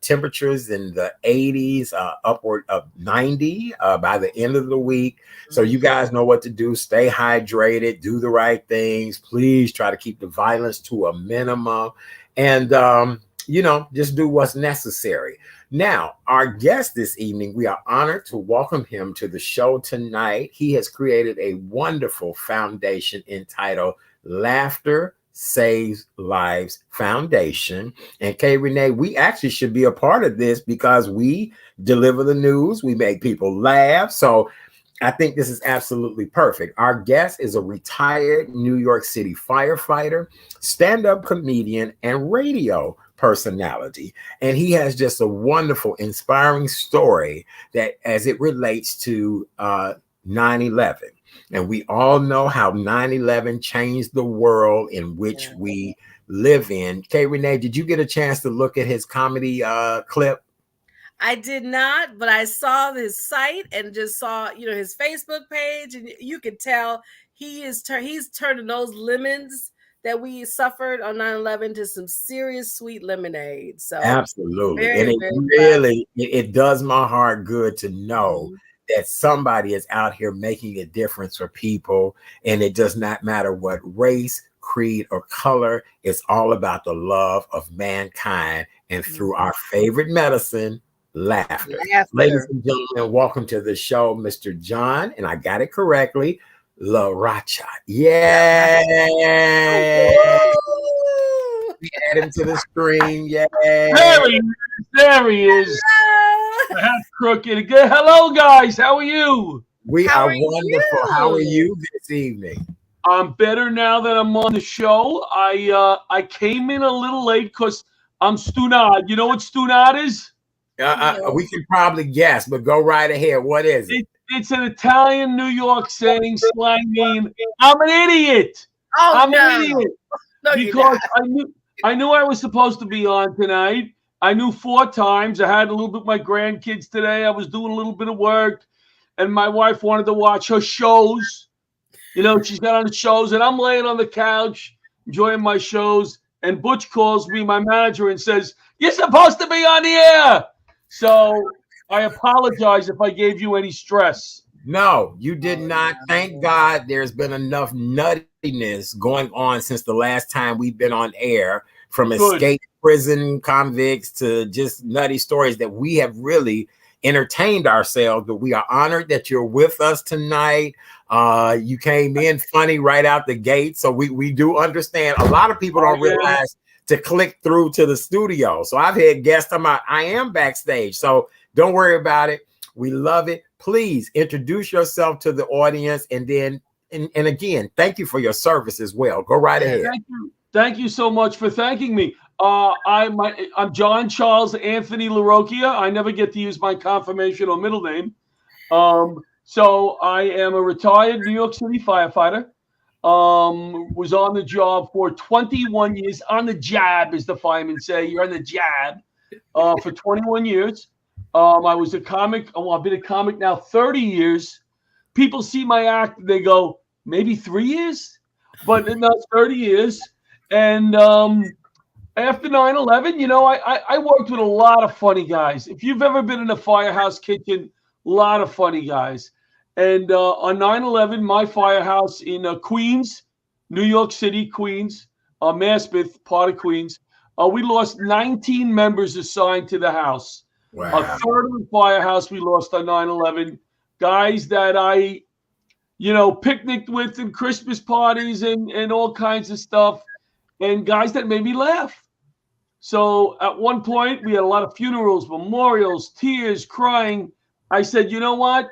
Temperatures in the 80s, upward of 90 by the end of the week. So you guys know what to do. Stay hydrated, do the right things. Please try to keep the violence to a minimum. And, just do what's necessary. Now, our guest this evening, we are honored to welcome him to the show tonight. He has created a wonderful foundation entitled Laughter Saves Lives Foundation. And Kay Renee, we actually should be a part of this because we deliver the news. We make people laugh. So I think this is absolutely perfect. Our guest is a retired New York City firefighter, stand-up comedian, and radio personality. And he has just a wonderful, inspiring story that as it relates to 9/11. And we all know how 9/11 changed the world in which we live in. Kay Renee, did you get a chance to look at his comedy clip? I did not, but I saw his site and just saw, his Facebook page, and you could tell he's turning those lemons that we suffered on 9/11 to some serious sweet lemonade. So Absolutely. And very, it very proud. really, it does my heart good to know Mhm. that somebody is out here making a difference for people. And it does not matter what race, creed, or color. It's all about the love of mankind and through Mhm. our favorite medicine, laughter. Ladies Laughter. and gentlemen, welcome to the show, Mr. John, and I got it correctly, Larocchia. Yay! Woo! Add him to the screen. Yay! There he is. There he is. The hat crooked. Hello, guys. How are you? We How are are wonderful. How are you? you this evening? I'm better now that I'm on the show. I came in a little late because I'm stunad. You know what stunad is? No. We can probably guess, but go right ahead. What is it? It's an Italian New York saying, slang mean, I'm an idiot. Oh I'm an no. idiot. No, you're Because not. I knew I was supposed to be on tonight. I knew 4 times. I had a little bit of my grandkids today. I was doing a little bit of work, and my wife wanted to watch her shows. You know, she's got on the shows, and I'm laying on the couch enjoying my shows. And Butch calls me, my manager, and says, "You're supposed to be on the air." So I apologize if I gave you any stress. No, you did Oh not. Thank no. God there's been enough nuttiness going on since the last time we've been on air, from Good. escaped prison convicts to just nutty stories, that we have really entertained ourselves. But we are honored that you're with us tonight. You came in funny right out the gate. So we do understand. A lot of people Oh, don't yeah. realize to click through to the studio. So I've had guests talking about I am backstage. So don't worry about it. We love it. Please introduce yourself to the audience, and then and again, thank you for your service as well. Go right ahead. Thank you. Thank you so much for thanking me. I'm John Charles Anthony Larocchia. I never get to use my confirmation or middle name. So I am a retired New York City firefighter. Was on the job for 21 years, on the jab, as the firemen say. You're on the jab for 21 years. I was a comic. Oh, I've been a comic now 30 years. People see my act, they go, maybe 3 years, but not 30 years. And after 9/11, I worked with a lot of funny guys. If you've ever been in a firehouse kitchen, a lot of funny guys. And on 9/11, my firehouse in Queens, New York City, Queens, Maspeth, part of Queens, we lost 19 members assigned to the house. A Wow. third of the firehouse we lost on 9/11. Guys that I, picnicked with and Christmas parties and all kinds of stuff, and guys that made me laugh. So at one point, we had a lot of funerals, memorials, tears, crying. I said, you know what?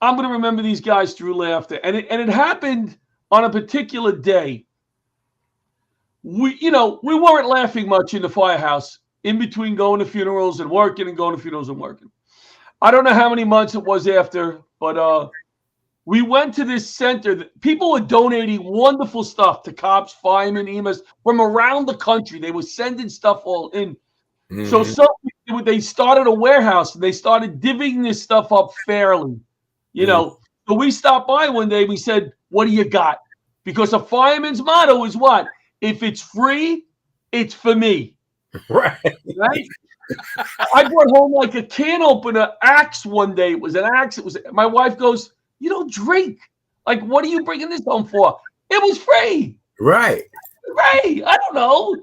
I'm going to remember these guys through laughter. And it happened on a particular day. We weren't laughing much in the firehouse in between going to funerals and working and going to funerals and working. I don't know how many months it was after, but we went to this center. People were donating wonderful stuff to cops, firemen, EMS from around the country. They were sending stuff all in. So they started a warehouse and they started divvying this stuff up fairly. So we stopped by one day. We said, "What do you got?" Because a fireman's motto is what? If it's free, it's for me. Right. Right? I brought home like a can opener axe one day. It was an axe. My wife goes, "You don't drink. Like, what are you bringing this home for?" It was free. Right. Right. I don't know.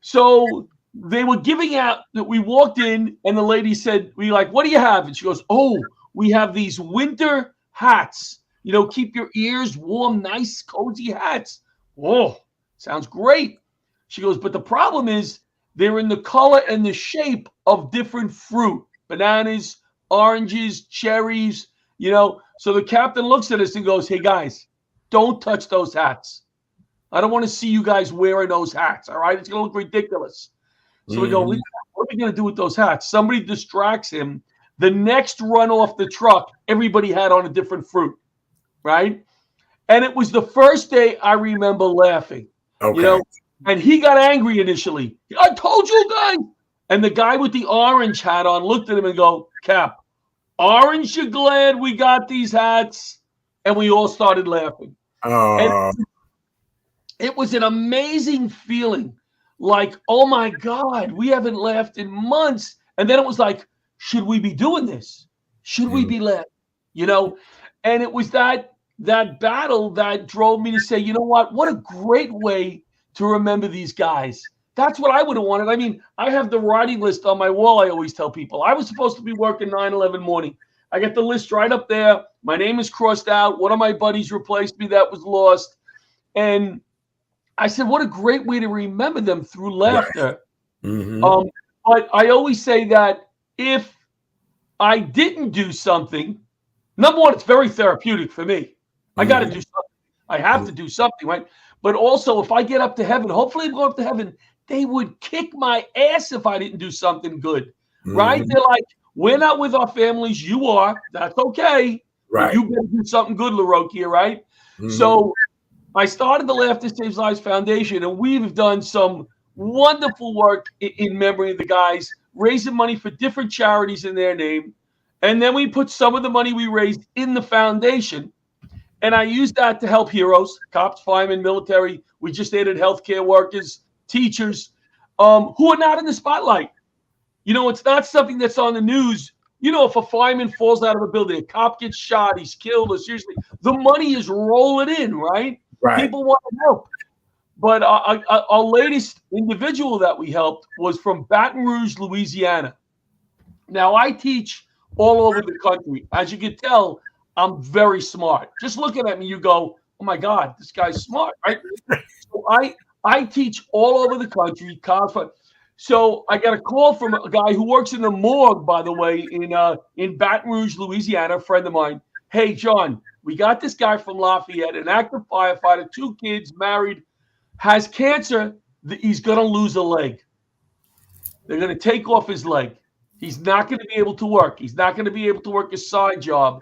So they were giving out that we walked in and the lady said, what do you have? And she goes, "Oh, we have these winter hats. Keep your ears warm, nice, cozy hats." Oh, sounds great. She goes, "But the problem is they're in the color and the shape of different fruit, bananas, oranges, cherries, So the captain looks at us and goes, "Hey, guys, don't touch those hats. I don't want to see you guys wearing those hats, all right? It's going to look ridiculous." So we go, "What are we going to do with those hats?" Somebody distracts him. The next run off the truck, everybody had on a different fruit, right? And it was the first day I remember laughing, Okay. And he got angry initially. "I told you guys." And the guy with the orange hat on looked at him and go, "Cap, aren't you glad we got these hats?" And we all started laughing. And Oh, it was an amazing feeling. Like, oh my God, we haven't laughed in months. And then it was like, should we be doing this? Should we be laughing? You know, and it was that battle that drove me to say, you know what a great way to remember these guys. That's what I would have wanted. I mean, I have the writing list on my wall. I always tell people I was supposed to be working 9/11 morning. I got the list right up there. My name is crossed out. One of my buddies replaced me that was lost. And I said, what a great way to remember them through laughter. Right. But I always say that if I didn't do something, number one, it's very therapeutic for me. I got to do something. I have to do something, right? But also, if I get up to heaven, hopefully I go up to heaven, they would kick my ass if I didn't do something good, right? They're like, we're not with our families. You are. That's okay. Right. But you better do something good, Larocchia, right? So I started the Laughter Saves Lives Foundation, and we've done some wonderful work in memory of the guys, raising money for different charities in their name. And then we put some of the money we raised in the foundation. And I used that to help heroes, cops, firemen, military. We just added healthcare workers, teachers, who are not in the spotlight. You know, it's not something that's on the news. You know, if a fireman falls out of a building, a cop gets shot, he's killed, or seriously, the money is rolling in, right? People want to help. But our latest individual that we helped was from Baton Rouge, Louisiana. Now, I teach all over the country. As you can tell, I'm very smart. Just looking at me, you go, oh, my God, this guy's smart, right? So I teach all over the country. So I got a call from a guy who works in the morgue, by the way, in Baton Rouge, Louisiana, a friend of mine. Hey, John, we got this guy from Lafayette, an active firefighter, 2 kids, married, has cancer. He's going to lose a leg. They're going to take off his leg. He's not going to be able to work. He's not going to be able to work a side job.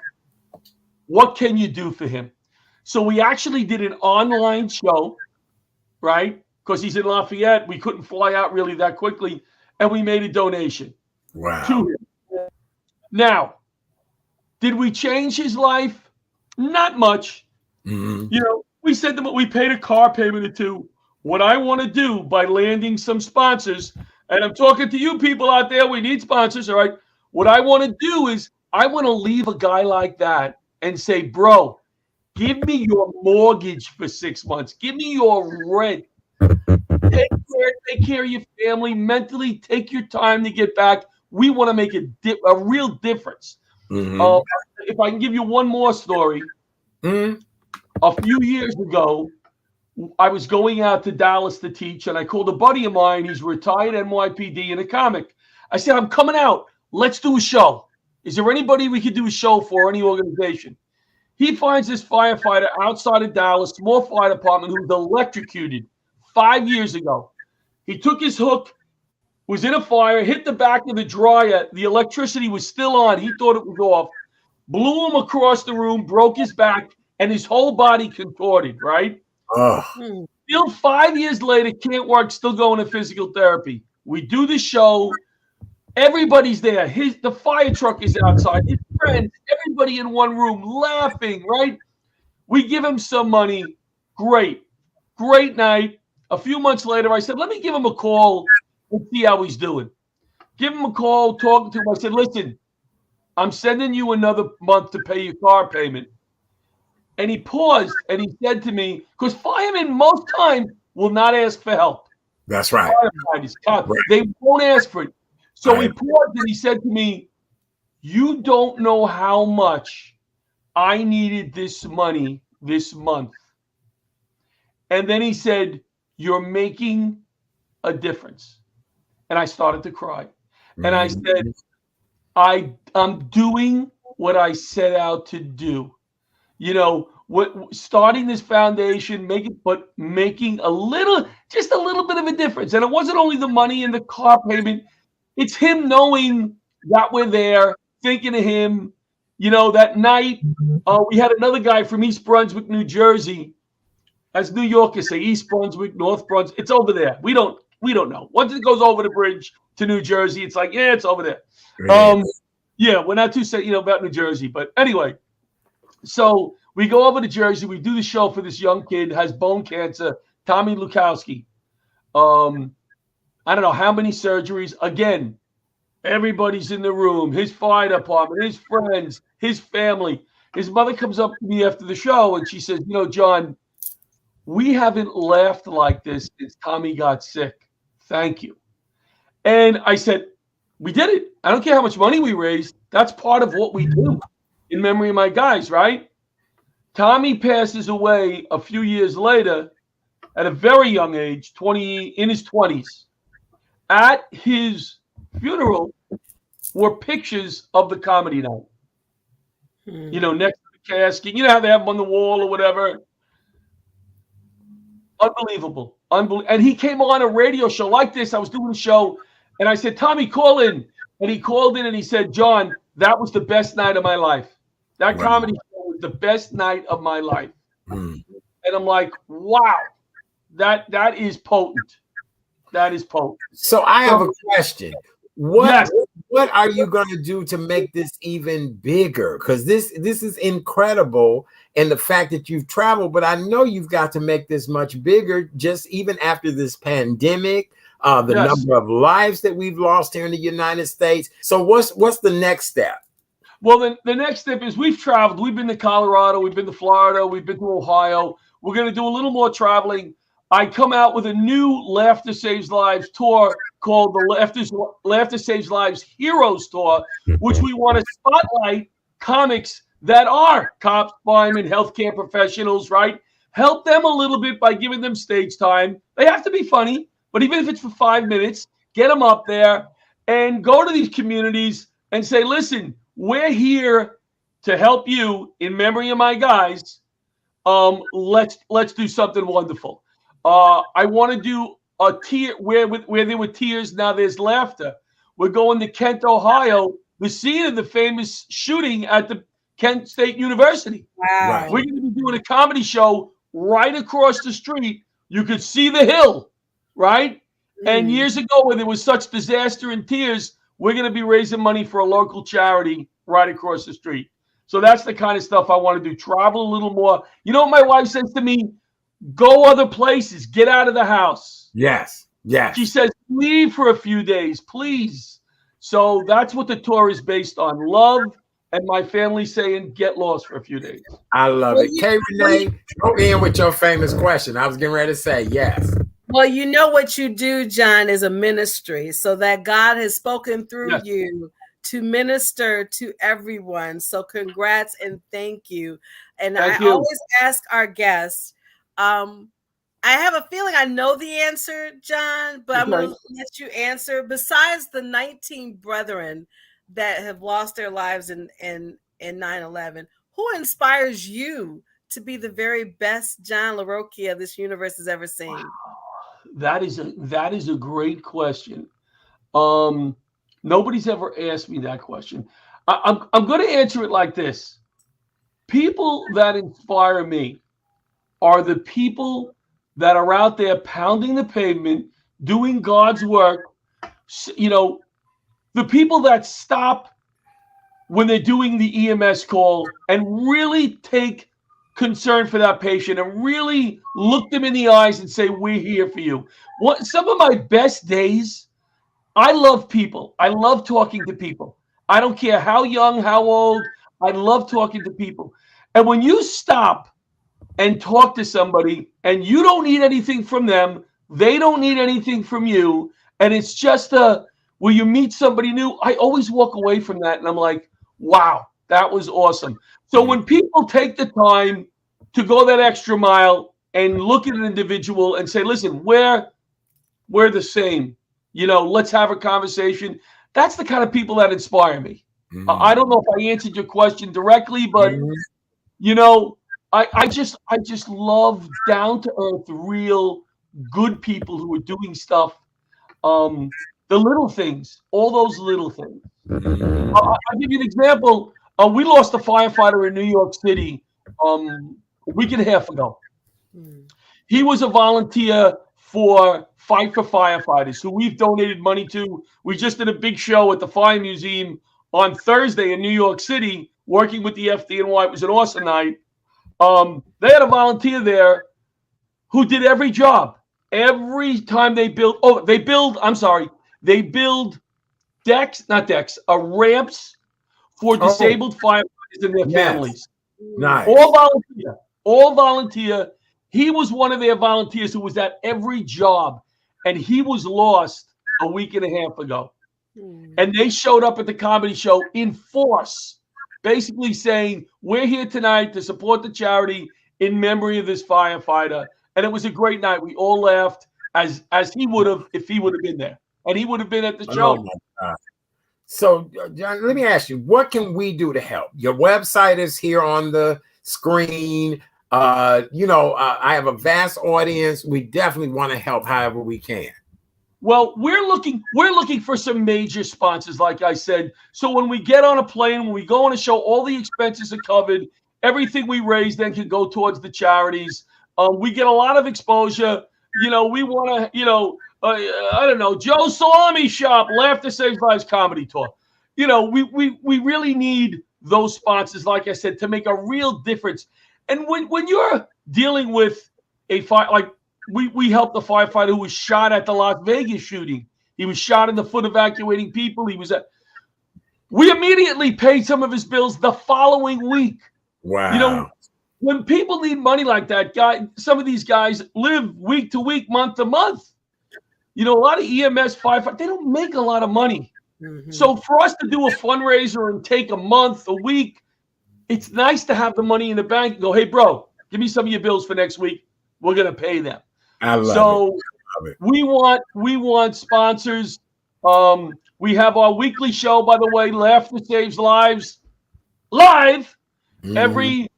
What can you do for him? So we actually did an online show, right? Because he's in Lafayette. We couldn't fly out really that quickly. And we made a donation to him. Now, did we change his life? Not much. You know, we said that we paid a car payment or 2. What I want to do by landing some sponsors, and I'm talking to you people out there, we need sponsors, all right? What I want to do is I want to leave a guy like that and say, bro, give me your mortgage for 6 months. Give me your rent. Take care of your family mentally. Take your time to get back. We want to make a real difference. If I can give you one more story, a few years ago, I was going out to Dallas to teach, and I called a buddy of mine. He's retired NYPD and a comic. I said, I'm coming out. Let's do a show. Is there anybody we could do a show for, any organization? He finds this firefighter outside of Dallas, small fire department, who was electrocuted 5 years ago. He took his hook, was in a fire, hit the back of the dryer. The electricity was still on. He thought it was off. Blew him across the room, broke his back, and his whole body contorted, right? Still 5 years later, can't work, still going to physical therapy. We do the show. Everybody's there. The fire truck is outside. His friends, everybody in one room laughing, right? We give him some money. Great night. A few months later, I said, let me give him a call and see how he's doing. Give him a call, talking to him. I said, listen, I'm sending you another month to pay your car payment. And he paused and he said to me, because firemen most times will not ask for help. That's right. They won't ask for it. So he paused and he said to me, you don't know how much I needed this money this month. And then he said, you're making a difference. And I started to cry. And I said, I'm doing what I set out to do. You know, starting this foundation, making just a little bit of a difference. And it wasn't only the money and the car payment. It's him knowing that we're there, thinking of him. You know, that night, we had another guy from East Brunswick, New Jersey. As New Yorkers say, East Brunswick, North Brunswick, it's over there. We don't know. Once it goes over the bridge to New Jersey, it's like, yeah, it's over there. Yeah, we're not too set, about New Jersey. But anyway, so we go over to Jersey. We do the show for this young kid, has bone cancer, Tommy Lukowski. I don't know how many surgeries. Again, everybody's in the room. His fire department, his friends, his family. His mother comes up to me after the show and she says, you know, John, we haven't laughed like this since Tommy got sick. Thank you. And I said, we did it. I don't care how much money we raised. That's part of what we do in memory of my guys, right? Tommy passes away a few years later at a very young age, in his 20s. At his funeral were pictures of the comedy night. You know, next to the casket. You know how they have them on the wall or whatever. Unbelievable. And he came on a radio show like this. I was doing a show, and I said, Tommy, call in. And he called in and he said, John, that was the best night of my life. That comedy show was the best night of my life. And I'm like, wow, that is potent. That is potent. So I have a question. What are you going to do to make this even bigger? Because this is incredible, and the fact that you've traveled, but I know you've got to make this much bigger just even after this pandemic, the number of lives that we've lost here in the United States. So what's the next step? Well, the next step is we've traveled. We've been to Colorado. We've been to Florida. We've been to Ohio. We're going to do a little more traveling. I come out with a new Laughter Saves Lives tour called the Laughter Saves Lives Heroes Tour, which we want to spotlight comics that are cops, firemen, healthcare professionals, right? Help them a little bit by giving them stage time. They have to be funny, but even if it's for 5 minutes, get them up there and go to these communities and say, listen, we're here to help you in memory of my guys. Let's do something wonderful. I want to do a tier where there were tears, now there's laughter. We're going to Kent, Ohio, the scene of the famous shooting at the Kent State University. Wow. We're going to be doing a comedy show right across the street. You could see the hill, right? And years ago, when there was such disaster and tears, we're going to be raising money for a local charity right across the street. So that's the kind of stuff I want to do. Travel a little more. You know what my wife says to me? Go other places. Get out of the house. Yes. She says, leave for a few days, please. So that's what the tour is based on. Love and my family saying, get lost for a few days. I love it. Kay Renee, go in with your famous question. I was getting ready to say yes. Well, you know what you do, John, is a ministry, so that God has spoken through you to minister to everyone. So congrats and thank you. And I always ask our guests, I have a feeling I know the answer, John, but I'm going to let you answer. Besides the 19 brethren that have lost their lives in 9/11, who inspires you to be the very best John Larocchia this universe has ever seen? Wow. That is a great question. Nobody's ever asked me that question. I'm going to answer it like this. People that inspire me are the people that are out there pounding the pavement, doing God's work. You know, the people that stop when they're doing the EMS call and really take concern for that patient and really look them in the eyes and say, we're here for you. Some of my best days, I love people. I love talking to people. I don't care how young, how old. I love talking to people. And when you stop and talk to somebody and you don't need anything from them, they don't need anything from you, and it's just where you meet somebody new, I always walk away from that and I'm like, wow, that was awesome. So when people take the time to go that extra mile and look at an individual and say, listen, we're the same, you know, let's have a conversation. That's the kind of people that inspire me. I don't know if I answered your question directly, but you know, I just love down to earth, real good people who are doing stuff. The little things, all those little things. I'll give you an example. We lost a firefighter in New York City a week and a half ago. He was a volunteer for Fight for Firefighters, who we've donated money to. We just did a big show at the Fire Museum on Thursday in New York City, working with the FDNY. It was an awesome night. They had a volunteer there who did every job. Every time they build, they build decks, not decks, ramps for disabled firefighters and their families. Nice. All volunteer. All volunteer. He was one of their volunteers who was at every job, and he was lost a week and a half ago. And they showed up at the comedy show in force, basically saying, we're here tonight to support the charity in memory of this firefighter. And it was a great night. We all laughed as he would have if he would have been there. And he would have been at the show. Oh my God. So, John, let me ask you, what can we do to help? Your website is here on the screen. I have a vast audience. We definitely want to help however we can. Well, we're looking for some major sponsors, like I said. So when we get on a plane, when we go on a show, all the expenses are covered. Everything we raise then can go towards the charities. We get a lot of exposure. We want to, I don't know, Joe Salami Shop, Laughter Saves Lives Comedy Tour. We really need those sponsors, like I said, to make a real difference. And when you're dealing with a fight, like we helped the firefighter who was shot at the Las Vegas shooting. He was shot in the foot evacuating people. We immediately paid some of his bills the following week. Wow. When people need money like that, some of these guys live week to week, month to month. A lot of EMS firefighters, they don't make a lot of money. Mm-hmm. So for us to do a fundraiser and take a month, a week, it's nice to have the money in the bank and go, hey, bro, give me some of your bills for next week. We're going to pay them. I love it. We want sponsors. We have our weekly show, by the way, Laughter Saves Lives, live every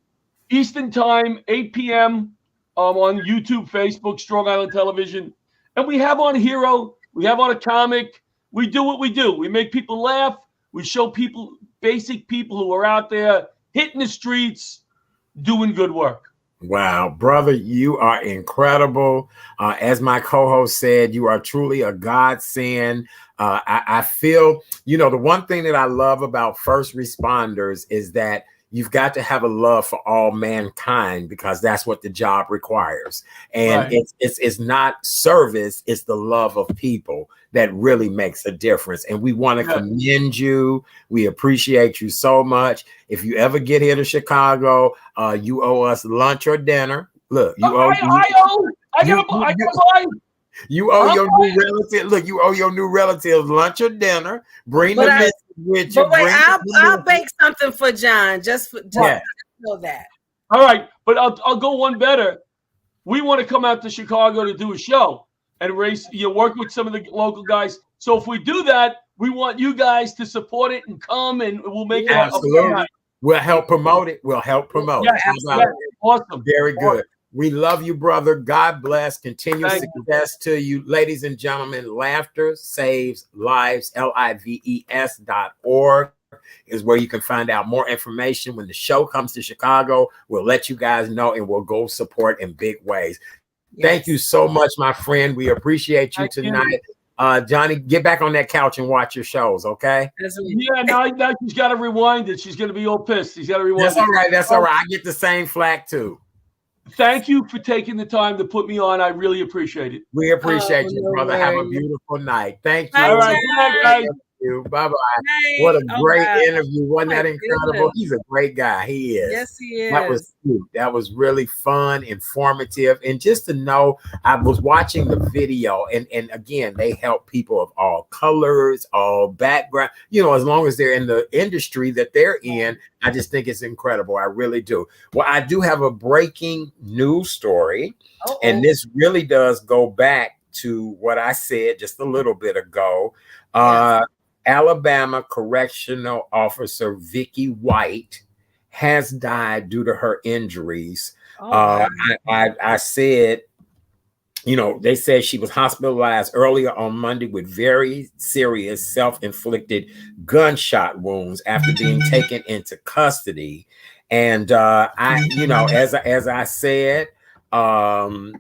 Eastern time, 8 p.m. On YouTube, Facebook, Strong Island Television. And we have on Hero. We have on a comic. We do what we do. We make people laugh. We show people, basic people who are out there hitting the streets, doing good work. Wow, brother, you are incredible. As my co-host said, you are truly a godsend. I feel, the one thing that I love about first responders is that you've got to have a love for all mankind, because that's what the job requires. And right. It's not service, it's the love of people that really makes a difference. And we want to commend you. We appreciate you so much. If you ever get here to Chicago, you owe us lunch or dinner. Look, you owe your new relative. Look, you owe your new relatives lunch or dinner. Bring them with you. But wait, I'll bake something for John. Just know that. All right, but I'll go one better. We want to come out to Chicago to do a show and work with some of the local guys. So if we do that, we want you guys to support it and come, and we'll make it absolutely. We'll help promote it. Yeah, absolutely. Awesome. Very good. We love you, brother. God bless. Continue success to you. Ladies and gentlemen, Laughter Saves Lives, lives.org is where you can find out more information. When the show comes to Chicago, we'll let you guys know, and we'll go support in big ways. Yes. Thank you so much, my friend. We appreciate you tonight. Johnny, get back on that couch and watch your shows, okay? Yeah, now she's got to rewind it. She's going to be all pissed. She's got to rewind That's all right. That's all right. I get the same flack, too. Thank you for taking the time to put me on. I really appreciate it. We appreciate you, brother. Have a beautiful night. Thank you. All right. Good night, guys. Bye-bye. What a great interview. Wasn't that incredible? He's a great guy. He is. Yes, he is. That was cute. That was really fun, informative. And just to know, I was watching the video, and again, they help people of all colors, all background, as long as they're in the industry that they're in. I just think it's incredible. I really do. Well, I do have a breaking news story, and this really does go back to what I said just a little bit ago. Alabama correctional officer Vicky White has died due to her injuries. I said, they said she was hospitalized earlier on Monday with very serious self-inflicted gunshot wounds after being taken into custody. And as I said, after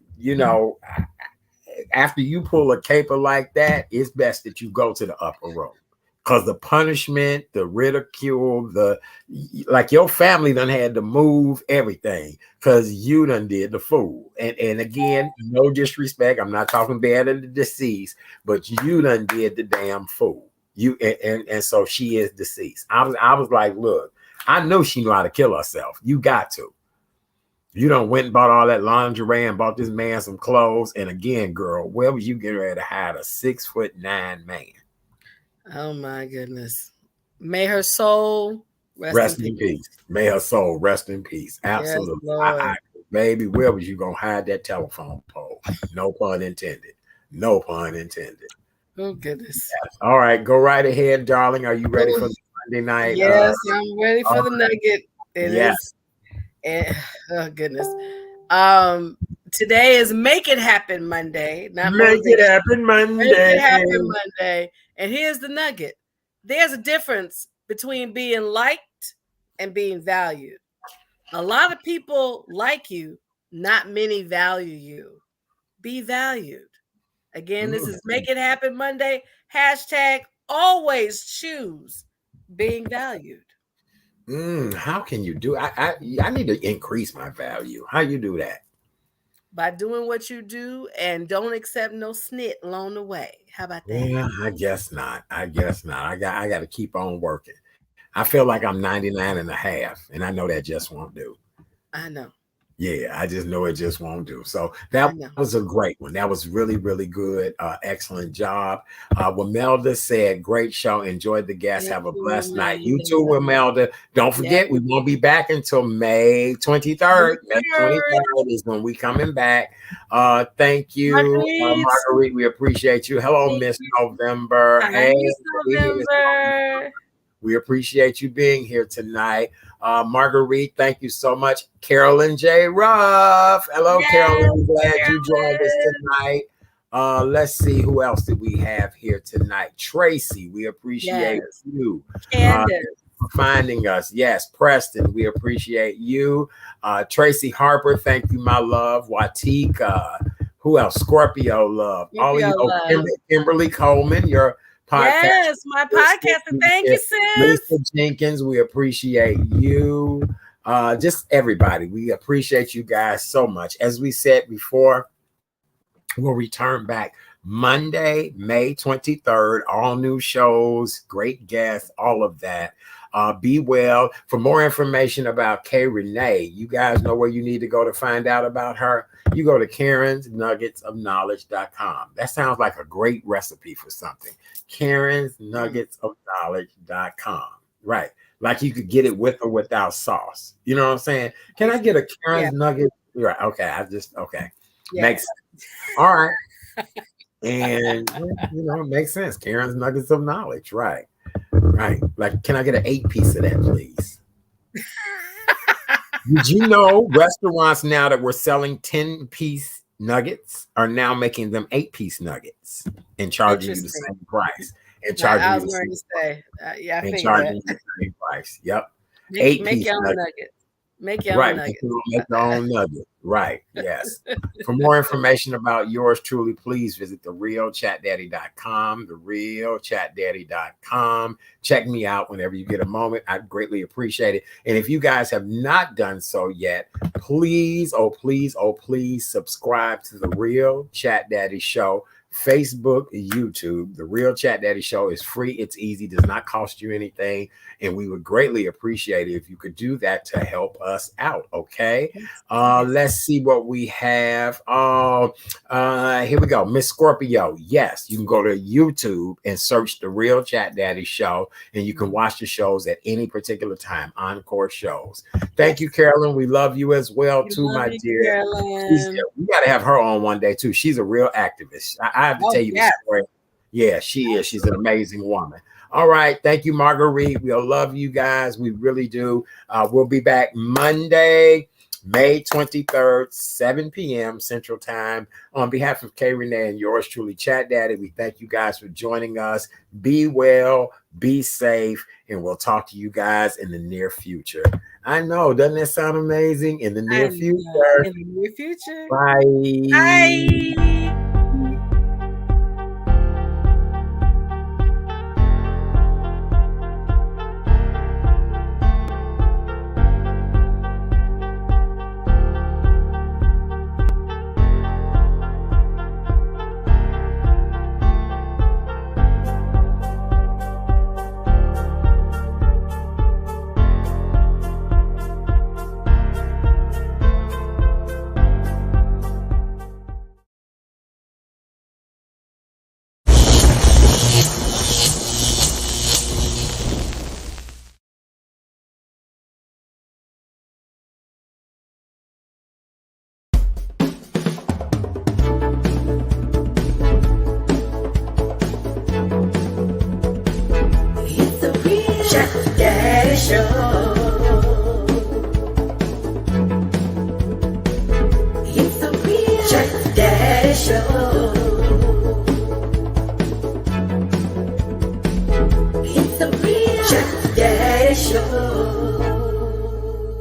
you pull a caper like that, it's best that you go to the upper room. Because the punishment, the ridicule, like your family done had to move everything because you done did the fool. And again, no disrespect. I'm not talking bad of the deceased, but you done did the damn fool. You and so she is deceased. I was like, look, I know she knew how to kill herself. You got to. You done went and bought all that lingerie and bought this man some clothes. And again, girl, where was you getting ready to hide a 6'9" man? Oh my goodness. May her soul rest in peace. May her soul rest in peace. Absolutely. Yes, baby, where was you going to hide that telephone pole? No pun intended. No pun intended. Oh, goodness. Yes. All right. Go right ahead, darling. Are you ready for the Monday night? Yes, I'm ready for the nugget. Yes. Oh, goodness. Today is Make It Happen Monday. Not Make It Happen Monday. Make It Happen Monday. And here's the nugget. There's a difference between being liked and being valued. A lot of people like you, not many value you. Be valued. Again, this is Make It Happen Monday. Hashtag always choose being valued. How can you do? I need to increase my value. How you do that? By doing what you do and don't accept no snit along the way. How about that? Yeah, I guess not. I got to keep on working. I feel like I'm 99 and a half, and I know that just won't do. I know. Yeah, I just know it just won't do. So that was a great one. That was really, really good. Excellent job. Wamelda said, great show. Enjoyed the guests. Have a blessed night. You too, Wamelda. Don't forget, we won't be back until May 23rd. May 23rd is when we coming back. Thank you, Marguerite. We appreciate you. Hello, Miss November. Hey, November. We appreciate you being here tonight. Marguerite, thank you so much. Carolyn J. Ruff. Hello, Carolyn. Glad you joined us tonight. Let's see, who else did we have here tonight? Tracy, we appreciate you. Candace. For finding us. Yes, Preston, we appreciate you. Tracy Harper, thank you, my love. Watika. Who else? Scorpio love. All of you. Kimberly Coleman, your podcast. Yes, my podcast. Thank you, sis. Lisa Jenkins, we appreciate you. Just everybody. We appreciate you guys so much. As we said before, we'll return back Monday, May 23rd. All new shows, great guests, all of that. Be well. For more information about Kay Renee, you guys know where you need to go to find out about her. You go to KarensNuggetsOfKnowledge.com. That sounds like a great recipe for something. KarensNuggetsOfKnowledge.com. Right. Like you could get it with or without sauce. You know what I'm saying? Can I get a Karen's Nugget? Right. Okay. Makes sense. All right. And it makes sense. Karen's Nuggets of Knowledge. Right. Right. Like, can I get an 8-piece of that, please? Did you know restaurants now that were selling 10-piece nuggets are now making them 8-piece nuggets and charging you the same price? And charging you the same price. Yep. Make your own nuggets. Make your own nuggets. Make your own nugget. Right. Yes. For more information about yours truly, please visit therealchatdaddy.com. Therealchatdaddy.com. Check me out whenever you get a moment. I'd greatly appreciate it. And if you guys have not done so yet, please, oh please, oh please subscribe to The Real Chat Daddy Show. Facebook, YouTube. The Real Chat Daddy Show is free. It's easy. Does not cost you anything. And we would greatly appreciate it if you could do that to help us out. Okay. Let's see what we have. Here we go. Miss Scorpio. Yes, you can go to YouTube and search The Real Chat Daddy Show, and you can watch the shows at any particular time. Encore shows. Thank you, Carolyn. We love you as well, too, my dear. We got to have her on one day, too. She's a real activist. I have to tell you the story. Yeah, she is. She's an amazing woman. All right. Thank you, Marguerite. We'll love you guys. We really do. We'll be back Monday, May 23rd, 7 p.m. Central Time. On behalf of Kay Renee and yours truly, Chat Daddy, we thank you guys for joining us. Be well, be safe, and we'll talk to you guys in the near future. I know. Doesn't that sound amazing? In the near future. In the near future. Bye. Bye.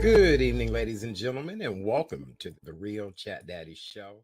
Good evening, ladies and gentlemen, and welcome to the Real Chat Daddy Show.